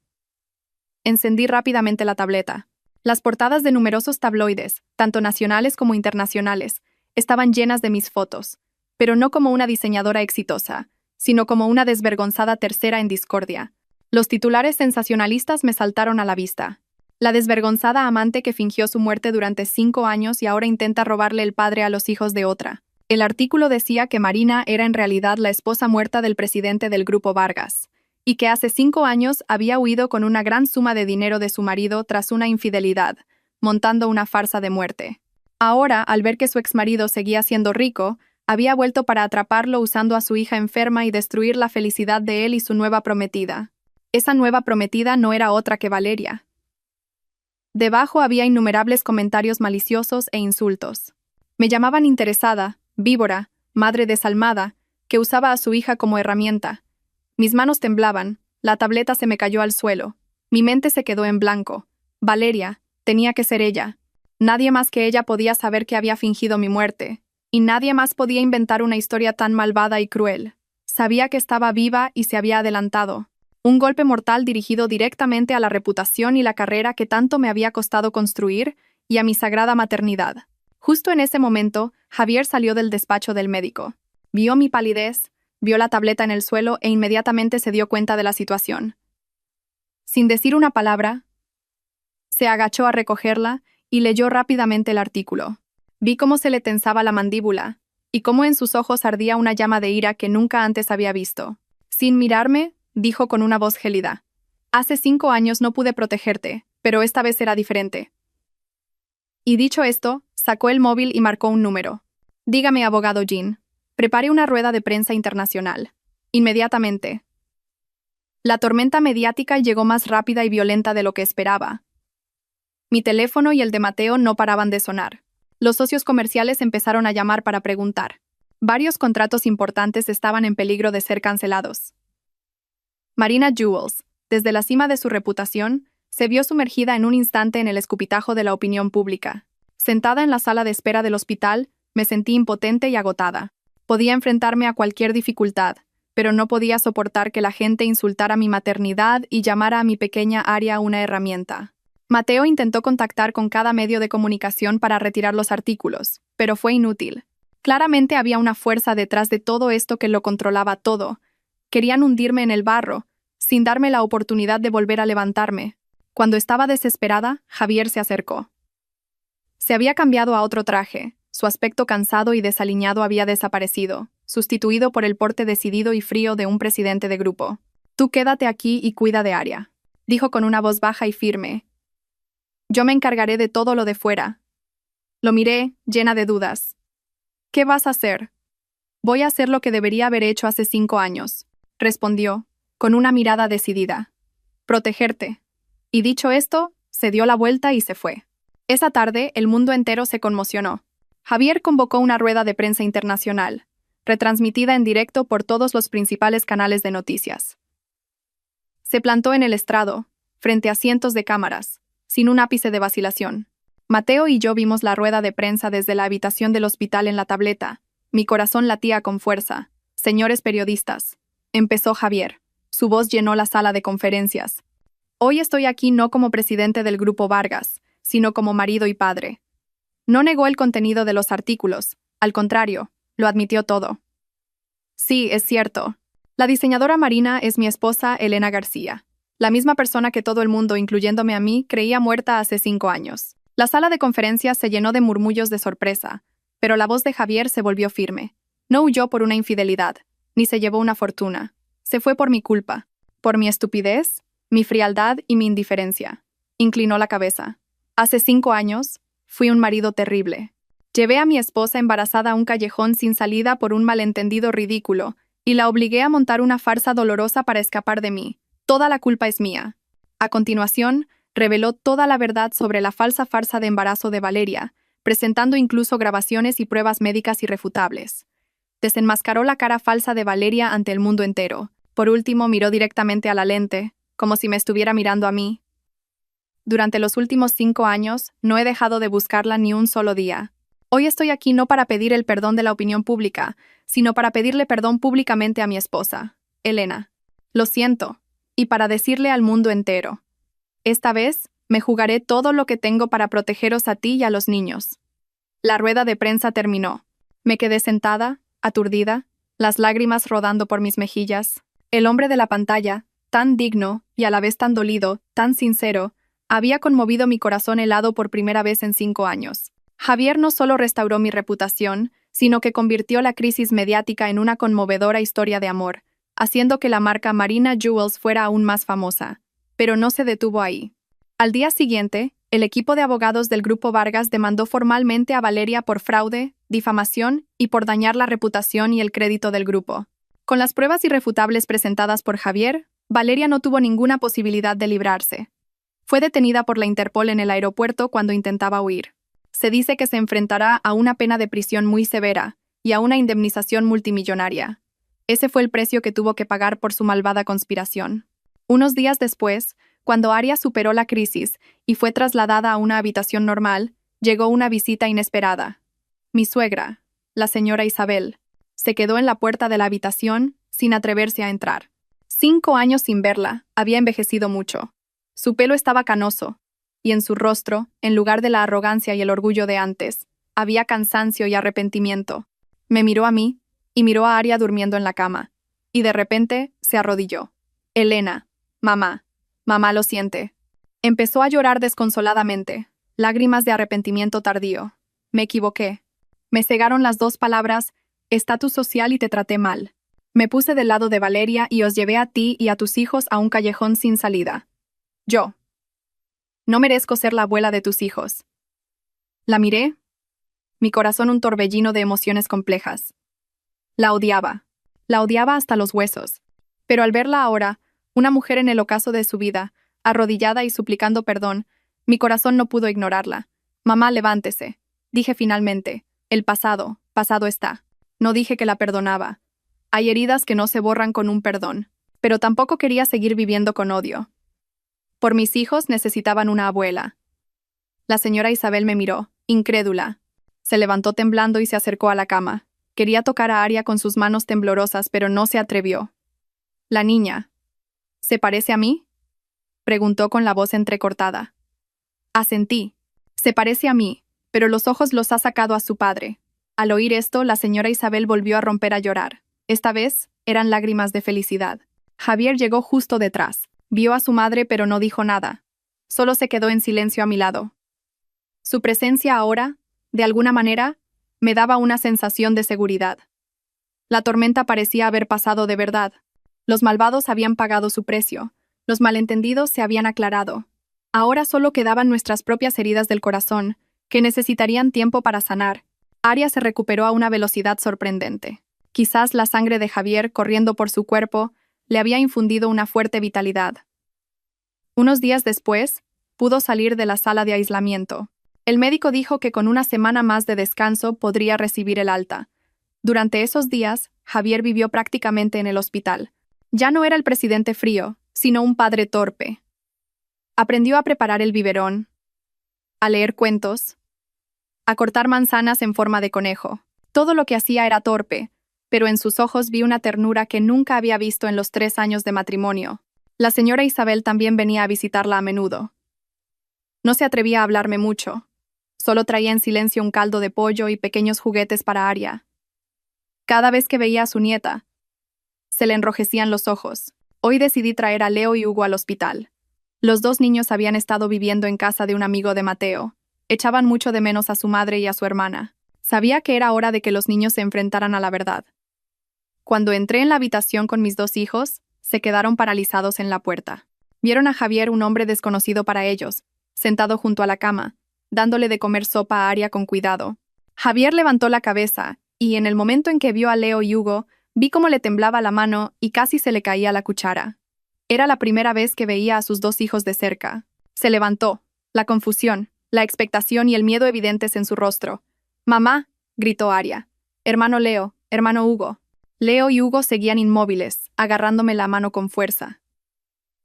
Encendí rápidamente la tableta. Las portadas de numerosos tabloides, tanto nacionales como internacionales, estaban llenas de mis fotos, pero no como una diseñadora exitosa, sino como una desvergonzada tercera en discordia. Los titulares sensacionalistas me saltaron a la vista. La desvergonzada amante que fingió su muerte durante 5 años y ahora intenta robarle el padre a los hijos de otra. El artículo decía que Marina era en realidad la esposa muerta del presidente del Grupo Vargas, y que hace 5 años había huido con una gran suma de dinero de su marido tras una infidelidad, montando una farsa de muerte. Ahora, al ver que su exmarido seguía siendo rico, había vuelto para atraparlo usando a su hija enferma y destruir la felicidad de él y su nueva prometida. Esa nueva prometida no era otra que Valeria. Debajo había innumerables comentarios maliciosos e insultos. Me llamaban interesada, víbora, madre desalmada, que usaba a su hija como herramienta. Mis manos temblaban, la tableta se me cayó al suelo, mi mente se quedó en blanco. Valeria, tenía que ser ella. Nadie más que ella podía saber que había fingido mi muerte, y nadie más podía inventar una historia tan malvada y cruel. Sabía que estaba viva y se había adelantado. Un golpe mortal dirigido directamente a la reputación y la carrera que tanto me había costado construir y a mi sagrada maternidad. Justo en ese momento, Javier salió del despacho del médico. Vio mi palidez, vio la tableta en el suelo e inmediatamente se dio cuenta de la situación. Sin decir una palabra, se agachó a recogerla y leyó rápidamente el artículo. Vi cómo se le tensaba la mandíbula y cómo en sus ojos ardía una llama de ira que nunca antes había visto. Sin mirarme, dijo con una voz gélida: «Hace 5 años no pude protegerte, pero esta vez será diferente». Y dicho esto, sacó el móvil y marcó un número. «Dígame, abogado Jean, prepare una rueda de prensa internacional. Inmediatamente». La tormenta mediática llegó más rápida y violenta de lo que esperaba. Mi teléfono y el de Mateo no paraban de sonar. Los socios comerciales empezaron a llamar para preguntar. Varios contratos importantes estaban en peligro de ser cancelados. Marina Jewels, desde la cima de su reputación, se vio sumergida en un instante en el escupitajo de la opinión pública. Sentada en la sala de espera del hospital, me sentí impotente y agotada. Podía enfrentarme a cualquier dificultad, pero no podía soportar que la gente insultara mi maternidad y llamara a mi pequeña Aria una herramienta. Mateo intentó contactar con cada medio de comunicación para retirar los artículos, pero fue inútil. Claramente había una fuerza detrás de todo esto que lo controlaba todo. Querían hundirme en el barro, sin darme la oportunidad de volver a levantarme. Cuando estaba desesperada, Javier se acercó. Se había cambiado a otro traje, su aspecto cansado y desaliñado había desaparecido, sustituido por el porte decidido y frío de un presidente de grupo. «Tú quédate aquí y cuida de Aria», dijo con una voz baja y firme. «Yo me encargaré de todo lo de fuera». Lo miré, llena de dudas. «¿Qué vas a hacer?» «Voy a hacer lo que debería haber hecho hace 5 años», respondió, con una mirada decidida. «Protegerte». Y dicho esto, se dio la vuelta y se fue. Esa tarde, el mundo entero se conmocionó. Javier convocó una rueda de prensa internacional, retransmitida en directo por todos los principales canales de noticias. Se plantó en el estrado, frente a cientos de cámaras, sin un ápice de vacilación. Mateo y yo vimos la rueda de prensa desde la habitación del hospital en la tableta. Mi corazón latía con fuerza. «Señores periodistas», empezó Javier. Su voz llenó la sala de conferencias. «Hoy estoy aquí no como presidente del Grupo Vargas, sino como marido y padre». No negó el contenido de los artículos, al contrario, lo admitió todo. «Sí, es cierto. La diseñadora Marina es mi esposa Elena García, la misma persona que todo el mundo, incluyéndome a mí, creía muerta hace 5 años». La sala de conferencias se llenó de murmullos de sorpresa, pero la voz de Javier se volvió firme. No huyó por una infidelidad, ni se llevó una fortuna. Se fue por mi culpa, por mi estupidez, mi frialdad y mi indiferencia. Inclinó la cabeza. Hace 5 años, fui un marido terrible. Llevé a mi esposa embarazada a un callejón sin salida por un malentendido ridículo, y la obligué a montar una farsa dolorosa para escapar de mí. Toda la culpa es mía. A continuación, reveló toda la verdad sobre la falsa farsa de embarazo de Valeria, presentando incluso grabaciones y pruebas médicas irrefutables. Desenmascaró la cara falsa de Valeria ante el mundo entero. Por último, miró directamente a la lente, como si me estuviera mirando a mí. Durante los últimos 5 años, no he dejado de buscarla ni un solo día. Hoy estoy aquí no para pedir el perdón de la opinión pública, sino para pedirle perdón públicamente a mi esposa, Elena. Lo siento, y para decirle al mundo entero. Esta vez, me jugaré todo lo que tengo para protegeros a ti y a los niños. La rueda de prensa terminó. Me quedé sentada, aturdida, las lágrimas rodando por mis mejillas. El hombre de la pantalla, tan digno y a la vez tan dolido, tan sincero, había conmovido mi corazón helado por primera vez en 5 años. Javier no solo restauró mi reputación, sino que convirtió la crisis mediática en una conmovedora historia de amor, haciendo que la marca Marina Jewels fuera aún más famosa. Pero no se detuvo ahí. Al día siguiente, el equipo de abogados del Grupo Vargas demandó formalmente a Valeria por fraude, difamación y por dañar la reputación y el crédito del grupo. Con las pruebas irrefutables presentadas por Javier, Valeria no tuvo ninguna posibilidad de librarse. Fue detenida por la Interpol en el aeropuerto cuando intentaba huir. Se dice que se enfrentará a una pena de prisión muy severa y a una indemnización multimillonaria. Ese fue el precio que tuvo que pagar por su malvada conspiración. Unos días después, cuando Aria superó la crisis y fue trasladada a una habitación normal, llegó una visita inesperada. Mi suegra, la señora Isabel, se quedó en la puerta de la habitación sin atreverse a entrar. 5 años sin verla, había envejecido mucho. Su pelo estaba canoso, y en su rostro, en lugar de la arrogancia y el orgullo de antes, había cansancio y arrepentimiento. Me miró a mí, y miró a Aria durmiendo en la cama, y de repente se arrodilló. Elena, mamá lo siente. Empezó a llorar desconsoladamente, lágrimas de arrepentimiento tardío. Me equivoqué. Me cegaron las 2 palabras, estatus social y te traté mal. Me puse del lado de Valeria y os llevé a ti y a tus hijos a un callejón sin salida. Yo. No merezco ser la abuela de tus hijos. La miré, mi corazón un torbellino de emociones complejas. La odiaba hasta los huesos. Pero al verla ahora, una mujer en el ocaso de su vida, arrodillada y suplicando perdón, mi corazón no pudo ignorarla. Mamá, levántese. Dije finalmente, el pasado está. No dije que la perdonaba. Hay heridas que no se borran con un perdón, pero tampoco quería seguir viviendo con odio. Por mis hijos necesitaban una abuela. La señora Isabel me miró, incrédula. Se levantó temblando y se acercó a la cama. Quería tocar a Aria con sus manos temblorosas, pero no se atrevió. La niña. ¿Se parece a mí?, preguntó con la voz entrecortada. Asentí. Se parece a mí, pero los ojos los ha sacado a su padre. Al oír esto, la señora Isabel volvió a romper a llorar. Esta vez, eran lágrimas de felicidad. Javier llegó justo detrás. Vio a su madre, pero no dijo nada. Solo se quedó en silencio a mi lado. Su presencia ahora, de alguna manera, me daba una sensación de seguridad. La tormenta parecía haber pasado de verdad. Los malvados habían pagado su precio. Los malentendidos se habían aclarado. Ahora solo quedaban nuestras propias heridas del corazón, que necesitarían tiempo para sanar. Aria se recuperó a una velocidad sorprendente. Quizás la sangre de Javier, corriendo por su cuerpo, le había infundido una fuerte vitalidad. Unos días después, pudo salir de la sala de aislamiento. El médico dijo que con una semana más de descanso podría recibir el alta. Durante esos días, Javier vivió prácticamente en el hospital. Ya no era el presidente frío, sino un padre torpe. Aprendió a preparar el biberón, a leer cuentos, a cortar manzanas en forma de conejo. Todo lo que hacía era torpe, pero en sus ojos vi una ternura que nunca había visto en los 3 años de matrimonio. La señora Isabel también venía a visitarla a menudo. No se atrevía a hablarme mucho. Solo traía en silencio un caldo de pollo y pequeños juguetes para Aria. Cada vez que veía a su nieta, se le enrojecían los ojos. Hoy decidí traer a Leo y Hugo al hospital. Los 2 niños habían estado viviendo en casa de un amigo de Mateo. Echaban mucho de menos a su madre y a su hermana. Sabía que era hora de que los niños se enfrentaran a la verdad. Cuando entré en la habitación con mis 2 hijos, se quedaron paralizados en la puerta. Vieron a Javier, un hombre desconocido para ellos, sentado junto a la cama, dándole de comer sopa a Aria con cuidado. Javier levantó la cabeza, y en el momento en que vio a Leo y Hugo, vi cómo le temblaba la mano y casi se le caía la cuchara. Era la primera vez que veía a sus dos hijos de cerca. Se levantó, la confusión, la expectación y el miedo evidentes en su rostro. «¡Mamá!», gritó Aria. «Hermano Leo, hermano Hugo». Leo y Hugo seguían inmóviles, agarrándome la mano con fuerza.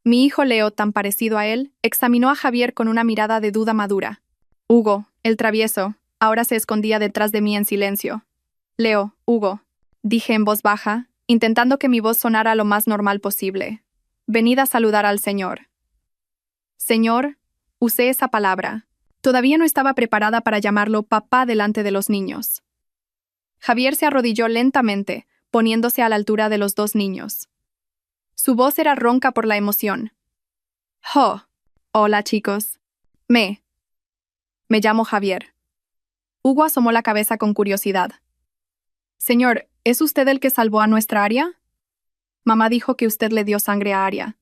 Mi hijo Leo, tan parecido a él, examinó a Javier con una mirada de duda madura. Hugo, el travieso, ahora se escondía detrás de mí en silencio. «Leo, Hugo», dije en voz baja, intentando que mi voz sonara lo más normal posible. «Venid a saludar al Señor». Señor, usé esa palabra. Todavía no estaba preparada para llamarlo papá delante de los niños. Javier se arrodilló lentamente, poniéndose a la altura de los dos niños. Su voz era ronca por la emoción. «Oh, hola chicos. Me llamo Javier». Hugo asomó la cabeza con curiosidad. «Señor, ¿es usted el que salvó a nuestra Aria? Mamá dijo que usted le dio sangre a Aria».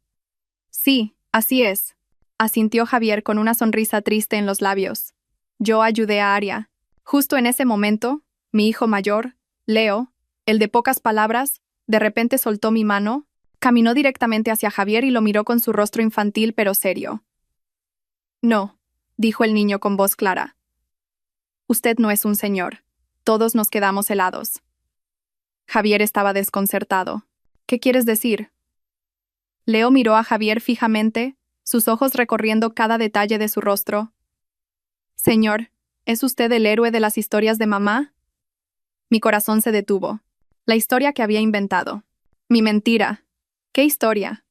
«Sí, así es», asintió Javier con una sonrisa triste en los labios. «Yo ayudé a Aria». Justo en ese momento, mi hijo mayor, Leo, el de pocas palabras, de repente soltó mi mano, caminó directamente hacia Javier y lo miró con su rostro infantil pero serio. «No», dijo el niño con voz clara. «Usted no es un señor». Todos nos quedamos helados. Javier estaba desconcertado. «¿Qué quieres decir?». Leo miró a Javier fijamente, sus ojos recorriendo cada detalle de su rostro. «Señor, ¿es usted el héroe de las historias de mamá?». Mi corazón se detuvo. La historia que había inventado. Mi mentira. «¿Qué historia?»,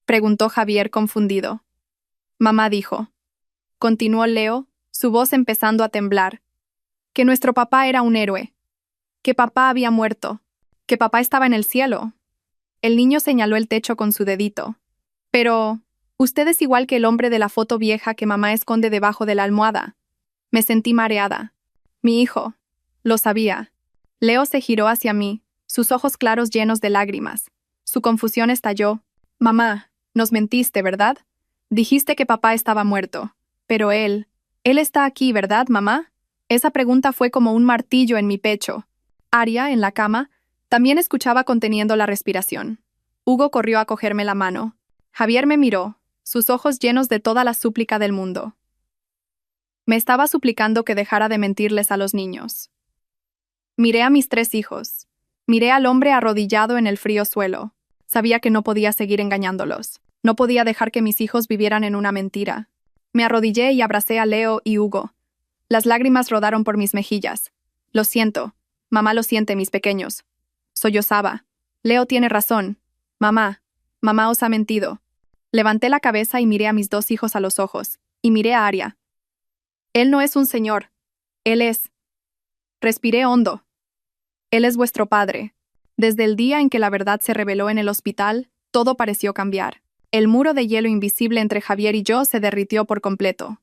preguntó Javier confundido. «Mamá dijo», continuó Leo, su voz empezando a temblar, «que nuestro papá era un héroe, que papá había muerto, que papá estaba en el cielo». El niño señaló el techo con su dedito. «Pero, usted es igual que el hombre de la foto vieja que mamá esconde debajo de la almohada». Me sentí mareada. «Mi hijo». Lo sabía. Leo se giró hacia mí, sus ojos claros llenos de lágrimas. Su confusión estalló. «Mamá, nos mentiste, ¿verdad? Dijiste que papá estaba muerto. Pero él está aquí, ¿verdad, mamá?». Esa pregunta fue como un martillo en mi pecho. Aria, en la cama, también escuchaba conteniendo la respiración. Hugo corrió a cogerme la mano. Javier me miró, sus ojos llenos de toda la súplica del mundo. Me estaba suplicando que dejara de mentirles a los niños. Miré a mis tres hijos. Miré al hombre arrodillado en el frío suelo. Sabía que no podía seguir engañándolos. No podía dejar que mis hijos vivieran en una mentira. Me arrodillé y abracé a Leo y Hugo. Las lágrimas rodaron por mis mejillas. «Lo siento. Mamá lo siente, mis pequeños». Sollozaba. «Leo tiene razón. Mamá os ha mentido». Levanté la cabeza y miré a mis dos hijos a los ojos, y miré a Aria. «Él no es un señor. Él es». Respiré hondo. «Él es vuestro padre». Desde el día en que la verdad se reveló en el hospital, todo pareció cambiar. El muro de hielo invisible entre Javier y yo se derritió por completo.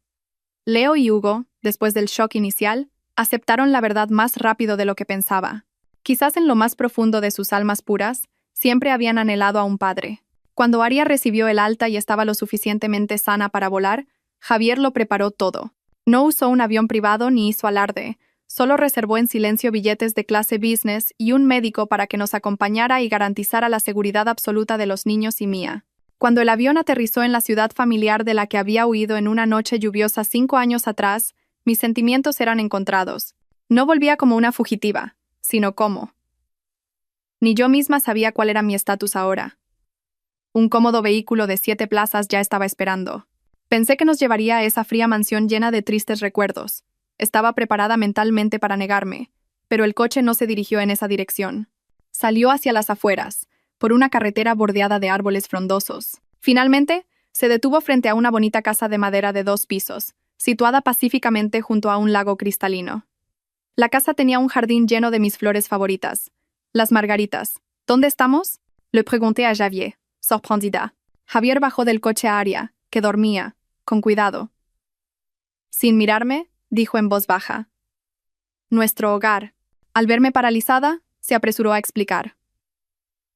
Leo y Hugo, después del shock inicial, aceptaron la verdad más rápido de lo que pensaba. Quizás en lo más profundo de sus almas puras, siempre habían anhelado a un padre. Cuando Aria recibió el alta y estaba lo suficientemente sana para volar, Javier lo preparó todo. No usó un avión privado ni hizo alarde, solo reservó en silencio billetes de clase business y un médico para que nos acompañara y garantizara la seguridad absoluta de los niños y mía. Cuando el avión aterrizó en la ciudad familiar de la que había huido en una noche lluviosa 5 años atrás, mis sentimientos eran encontrados. No volvía como una fugitiva, sino como. Ni yo misma sabía cuál era mi estatus ahora. Un cómodo vehículo de 7 plazas ya estaba esperando. Pensé que nos llevaría a esa fría mansión llena de tristes recuerdos. Estaba preparada mentalmente para negarme, pero el coche no se dirigió en esa dirección. Salió hacia las afueras, por una carretera bordeada de árboles frondosos. Finalmente, se detuvo frente a una bonita casa de madera de 2 pisos, situada pacíficamente junto a un lago cristalino. La casa tenía un jardín lleno de mis flores favoritas, las margaritas. «¿Dónde estamos?», le pregunté a Javier, sorprendida. Javier bajó del coche a Aria, que dormía, con cuidado. Sin mirarme, dijo en voz baja. «Nuestro hogar». Al verme paralizada, se apresuró a explicar.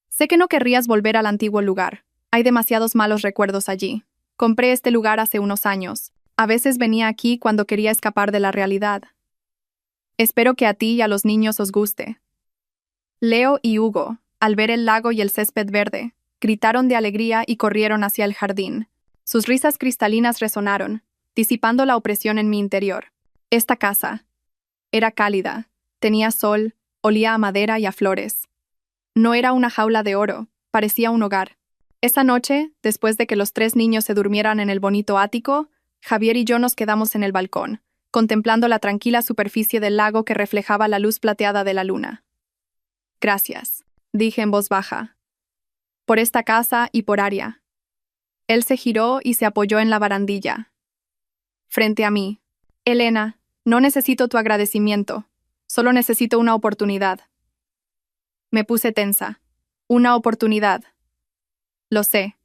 «Sé que no querrías volver al antiguo lugar. Hay demasiados malos recuerdos allí. Compré este lugar hace unos años. A veces venía aquí cuando quería escapar de la realidad. Espero que a ti y a los niños os guste. Leo y Hugo, al ver el lago y el césped verde, gritaron de alegría y corrieron hacia el jardín. Sus risas cristalinas resonaron, disipando la opresión en mi interior. Esta casa era cálida, tenía sol, olía a madera y a flores. No era una jaula de oro, parecía un hogar. Esa noche, después de que los 3 niños se durmieran en el bonito ático, Javier y yo nos quedamos en el balcón, contemplando la tranquila superficie del lago que reflejaba la luz plateada de la luna. Gracias, dije en voz baja. Por esta casa y por Aria. Él se giró y se apoyó en la barandilla. Frente a mí. Elena, no necesito tu agradecimiento. Solo necesito una oportunidad. Me puse tensa. Una oportunidad. Lo sé.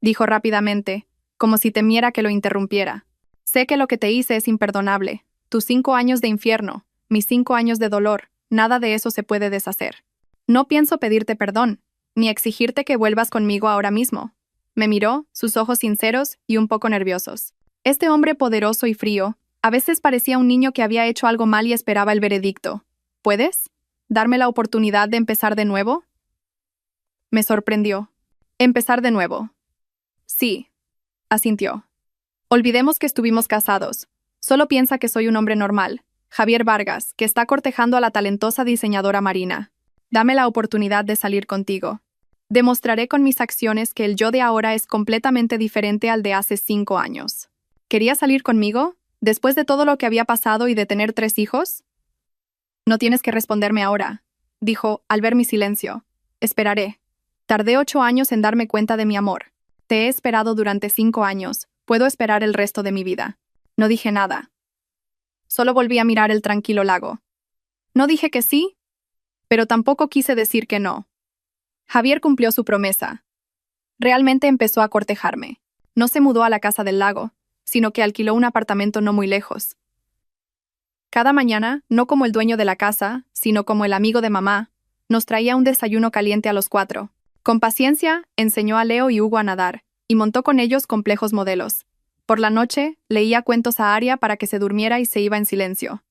Dijo rápidamente, como si temiera que lo interrumpiera. Sé que lo que te hice es imperdonable. Tus 5 años de infierno, mis 5 años de dolor, nada de eso se puede deshacer. No pienso pedirte perdón, ni exigirte que vuelvas conmigo ahora mismo. Me miró, sus ojos sinceros y un poco nerviosos. Este hombre poderoso y frío, a veces parecía un niño que había hecho algo mal y esperaba el veredicto. ¿Puedes darme la oportunidad de empezar de nuevo? Me sorprendió. Empezar de nuevo. Sí, asintió. Olvidemos que estuvimos casados. Solo piensa que soy un hombre normal, Javier Vargas, que está cortejando a la talentosa diseñadora Marina. Dame la oportunidad de salir contigo. Demostraré con mis acciones que el yo de ahora es completamente diferente al de hace 5 años. ¿Querías salir conmigo? ¿Después de todo lo que había pasado y de tener 3 hijos? No tienes que responderme ahora, dijo, al ver mi silencio. Esperaré. Tardé 8 años en darme cuenta de mi amor. Te he esperado durante 5 años. Puedo esperar el resto de mi vida. No dije nada. Solo volví a mirar el tranquilo lago. No dije que sí, pero tampoco quise decir que no. Javier cumplió su promesa. Realmente empezó a cortejarme. No se mudó a la casa del lago, sino que alquiló un apartamento no muy lejos. Cada mañana, no como el dueño de la casa, sino como el amigo de mamá, nos traía un desayuno caliente a los 4. Con paciencia, enseñó a Leo y Hugo a nadar, y montó con ellos complejos modelos. Por la noche, leía cuentos a Aria para que se durmiera y se iba en silencio.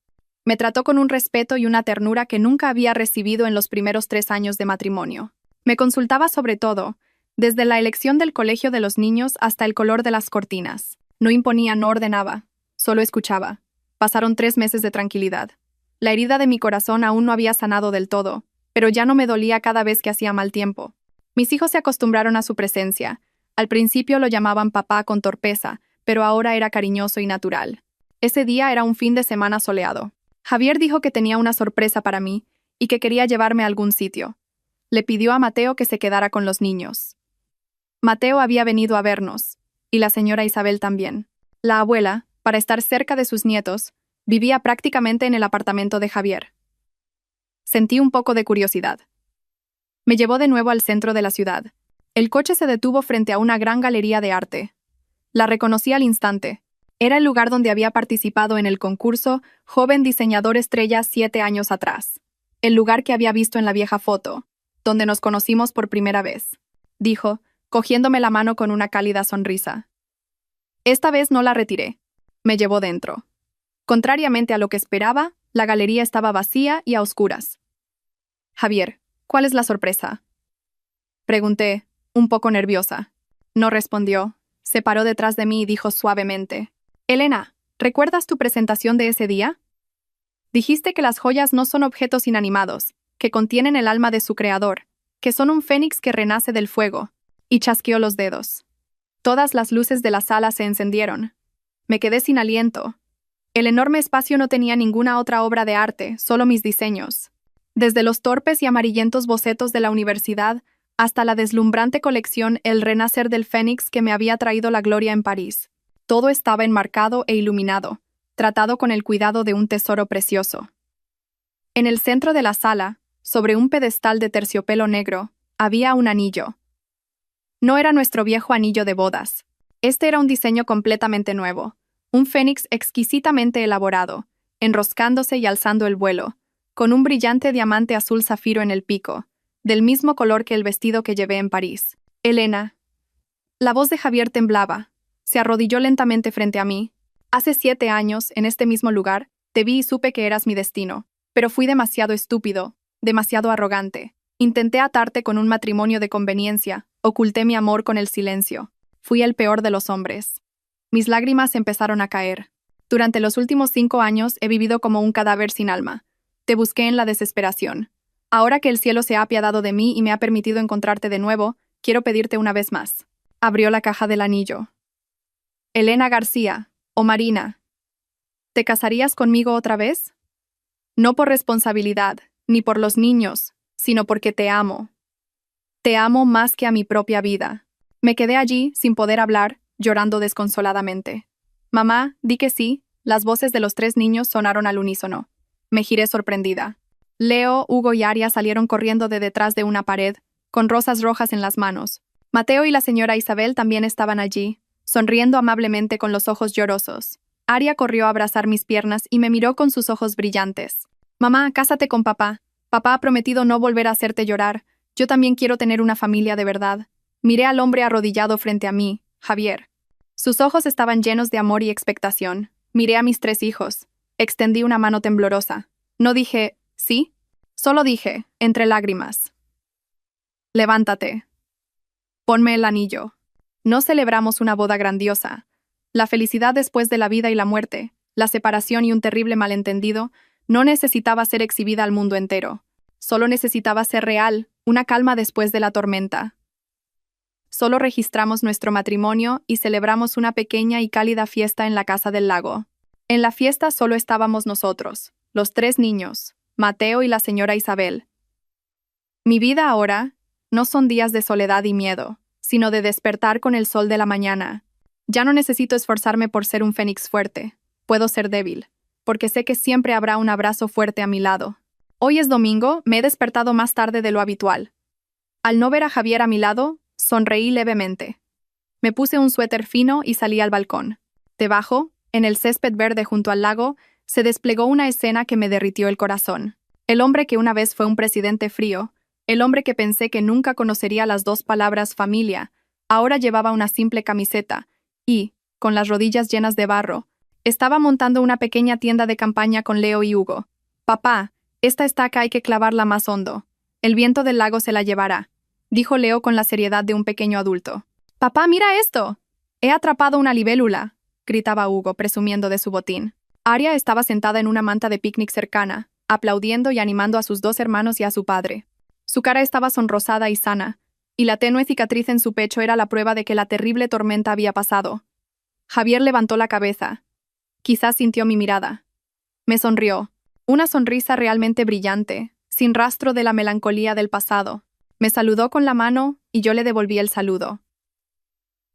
Me trató con un respeto y una ternura que nunca había recibido en los primeros 3 años de matrimonio. Me consultaba sobre todo, desde la elección del colegio de los niños hasta el color de las cortinas. No imponía, no ordenaba, solo escuchaba. Pasaron 3 meses de tranquilidad. La herida de mi corazón aún no había sanado del todo, pero ya no me dolía cada vez que hacía mal tiempo. Mis hijos se acostumbraron a su presencia. Al principio lo llamaban papá con torpeza, pero ahora era cariñoso y natural. Ese día era un fin de semana soleado. Javier dijo que tenía una sorpresa para mí y que quería llevarme a algún sitio. Le pidió a Mateo que se quedara con los niños. Mateo había venido a vernos, y la señora Isabel también. La abuela, para estar cerca de sus nietos, vivía prácticamente en el apartamento de Javier. Sentí un poco de curiosidad. Me llevó de nuevo al centro de la ciudad. El coche se detuvo frente a una gran galería de arte. La reconocí al instante. Era el lugar donde había participado en el concurso Joven Diseñador Estrella 7 años atrás. El lugar que había visto en la vieja foto, donde nos conocimos por primera vez, dijo, cogiéndome la mano con una cálida sonrisa. Esta vez no la retiré. Me llevó dentro. Contrariamente a lo que esperaba, la galería estaba vacía y a oscuras. Javier, ¿cuál es la sorpresa? Pregunté, un poco nerviosa. No respondió. Se paró detrás de mí y dijo suavemente, Elena, ¿recuerdas tu presentación de ese día? Dijiste que las joyas no son objetos inanimados, que contienen el alma de su creador, que son un fénix que renace del fuego, y chasqueó los dedos. Todas las luces de la sala se encendieron. Me quedé sin aliento. El enorme espacio no tenía ninguna otra obra de arte, solo mis diseños. Desde los torpes y amarillentos bocetos de la universidad hasta la deslumbrante colección El Renacer del Fénix que me había traído la gloria en París. Todo estaba enmarcado e iluminado, tratado con el cuidado de un tesoro precioso. En el centro de la sala, sobre un pedestal de terciopelo negro, había un anillo. No era nuestro viejo anillo de bodas. Este era un diseño completamente nuevo, un fénix exquisitamente elaborado, enroscándose y alzando el vuelo, con un brillante diamante azul zafiro en el pico, del mismo color que el vestido que llevé en París. Elena, La voz de Javier temblaba. Se arrodilló lentamente frente a mí. Hace 7 años, en este mismo lugar, te vi y supe que eras mi destino. Pero fui demasiado estúpido, demasiado arrogante. Intenté atarte con un matrimonio de conveniencia, oculté mi amor con el silencio. Fui el peor de los hombres. Mis lágrimas empezaron a caer. Durante los últimos 5 años he vivido como un cadáver sin alma. Te busqué en la desesperación. Ahora que el cielo se ha apiadado de mí y me ha permitido encontrarte de nuevo, quiero pedirte una vez más. Abrió la caja del anillo. Elena García, o Marina, ¿te casarías conmigo otra vez? No por responsabilidad, ni por los niños, sino porque te amo. Te amo más que a mi propia vida. Me quedé allí, sin poder hablar, llorando desconsoladamente. Mamá, di que sí. Las voces de los 3 niños sonaron al unísono. Me giré sorprendida. Leo, Hugo y Aria salieron corriendo de detrás de una pared, con rosas rojas en las manos. Mateo y la señora Isabel también estaban allí, sonriendo amablemente con los ojos llorosos. Aria corrió a abrazar mis piernas y me miró con sus ojos brillantes. Mamá, cásate con papá. Papá ha prometido no volver a hacerte llorar. Yo también quiero tener una familia de verdad. Miré al hombre arrodillado frente a mí, Javier. Sus ojos estaban llenos de amor y expectación. Miré a mis 3 hijos. Extendí una mano temblorosa. No dije, ¿sí? Solo dije, entre lágrimas. Levántate. Ponme el anillo. No celebramos una boda grandiosa. La felicidad después de la vida y la muerte, la separación y un terrible malentendido, no necesitaba ser exhibida al mundo entero. Solo necesitaba ser real, una calma después de la tormenta. Solo registramos nuestro matrimonio y celebramos una pequeña y cálida fiesta en la casa del lago. En la fiesta solo estábamos nosotros, los 3 niños, Mateo y la señora Isabel. Mi vida ahora no son días de soledad y miedo, sino de despertar con el sol de la mañana. Ya no necesito esforzarme por ser un fénix fuerte. Puedo ser débil, porque sé que siempre habrá un abrazo fuerte a mi lado. Hoy es domingo, me he despertado más tarde de lo habitual. Al no ver a Javier a mi lado, sonreí levemente. Me puse un suéter fino y salí al balcón. Debajo, en el césped verde junto al lago, se desplegó una escena que me derritió el corazón. El hombre que una vez fue un presidente frío, el hombre que pensé que nunca conocería las 2 palabras familia, ahora llevaba una simple camiseta y, con las rodillas llenas de barro, estaba montando una pequeña tienda de campaña con Leo y Hugo. Papá, esta estaca hay que clavarla más hondo. El viento del lago se la llevará, dijo Leo con la seriedad de un pequeño adulto. Papá, mira esto. He atrapado una libélula, gritaba Hugo, presumiendo de su botín. Aria estaba sentada en una manta de picnic cercana, aplaudiendo y animando a sus 2 hermanos y a su padre. Su cara estaba sonrosada y sana, y la tenue cicatriz en su pecho era la prueba de que la terrible tormenta había pasado. Javier levantó la cabeza. Quizás sintió mi mirada. Me sonrió. Una sonrisa realmente brillante, sin rastro de la melancolía del pasado. Me saludó con la mano y yo le devolví el saludo.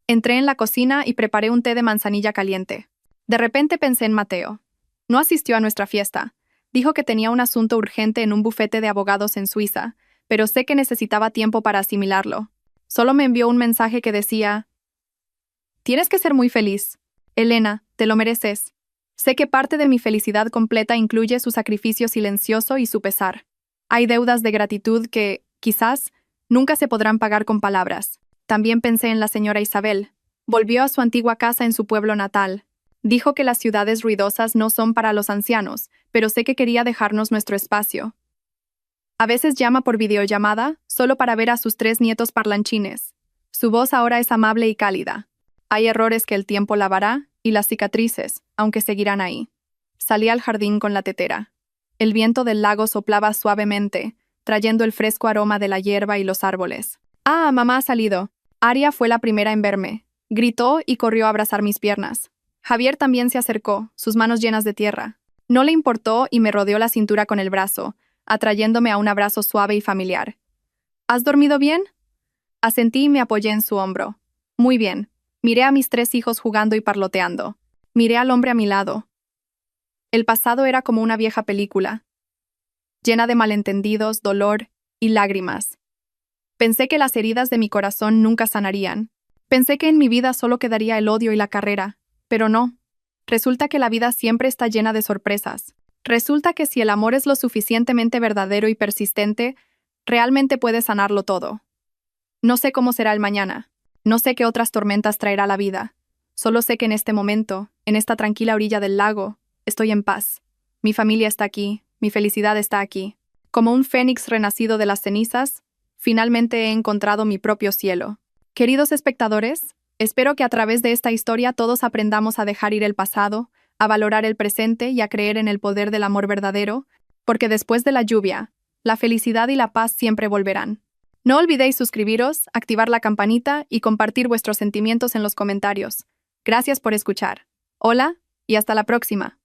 Entré en la cocina y preparé un té de manzanilla caliente. De repente pensé en Mateo. No asistió a nuestra fiesta. Dijo que tenía un asunto urgente en un bufete de abogados en Suiza, pero sé que necesitaba tiempo para asimilarlo. Solo me envió un mensaje que decía: «Tienes que ser muy feliz. Elena, te lo mereces. Sé que parte de mi felicidad completa incluye su sacrificio silencioso y su pesar. Hay deudas de gratitud que, quizás, nunca se podrán pagar con palabras». También pensé en la señora Isabel. Volvió a su antigua casa en su pueblo natal. Dijo que las ciudades ruidosas no son para los ancianos, pero sé que quería dejarnos nuestro espacio. A veces llama por videollamada, solo para ver a sus 3 nietos parlanchines. Su voz ahora es amable y cálida. Hay errores que el tiempo lavará, y las cicatrices, aunque seguirán ahí. Salí al jardín con la tetera. El viento del lago soplaba suavemente, trayendo el fresco aroma de la hierba y los árboles. «Ah, mamá ha salido». Aria fue la primera en verme. Gritó y corrió a abrazar mis piernas. Javier también se acercó, sus manos llenas de tierra. No le importó y me rodeó la cintura con el brazo, atrayéndome a un abrazo suave y familiar. «¿Has dormido bien?» Asentí y me apoyé en su hombro. «Muy bien». Miré a mis 3 hijos jugando y parloteando. Miré al hombre a mi lado. El pasado era como una vieja película, llena de malentendidos, dolor y lágrimas. Pensé que las heridas de mi corazón nunca sanarían. Pensé que en mi vida solo quedaría el odio y la carrera, pero no. Resulta que la vida siempre está llena de sorpresas. Resulta que si el amor es lo suficientemente verdadero y persistente, realmente puede sanarlo todo. No sé cómo será el mañana. No sé qué otras tormentas traerá la vida. Solo sé que en este momento, en esta tranquila orilla del lago, estoy en paz. Mi familia está aquí, mi felicidad está aquí. Como un fénix renacido de las cenizas, finalmente he encontrado mi propio cielo. Queridos espectadores, espero que a través de esta historia todos aprendamos a dejar ir el pasado, a valorar el presente y a creer en el poder del amor verdadero, porque después de la lluvia, la felicidad y la paz siempre volverán. No olvidéis suscribiros, activar la campanita y compartir vuestros sentimientos en los comentarios. Gracias por escuchar. Hola y hasta la próxima.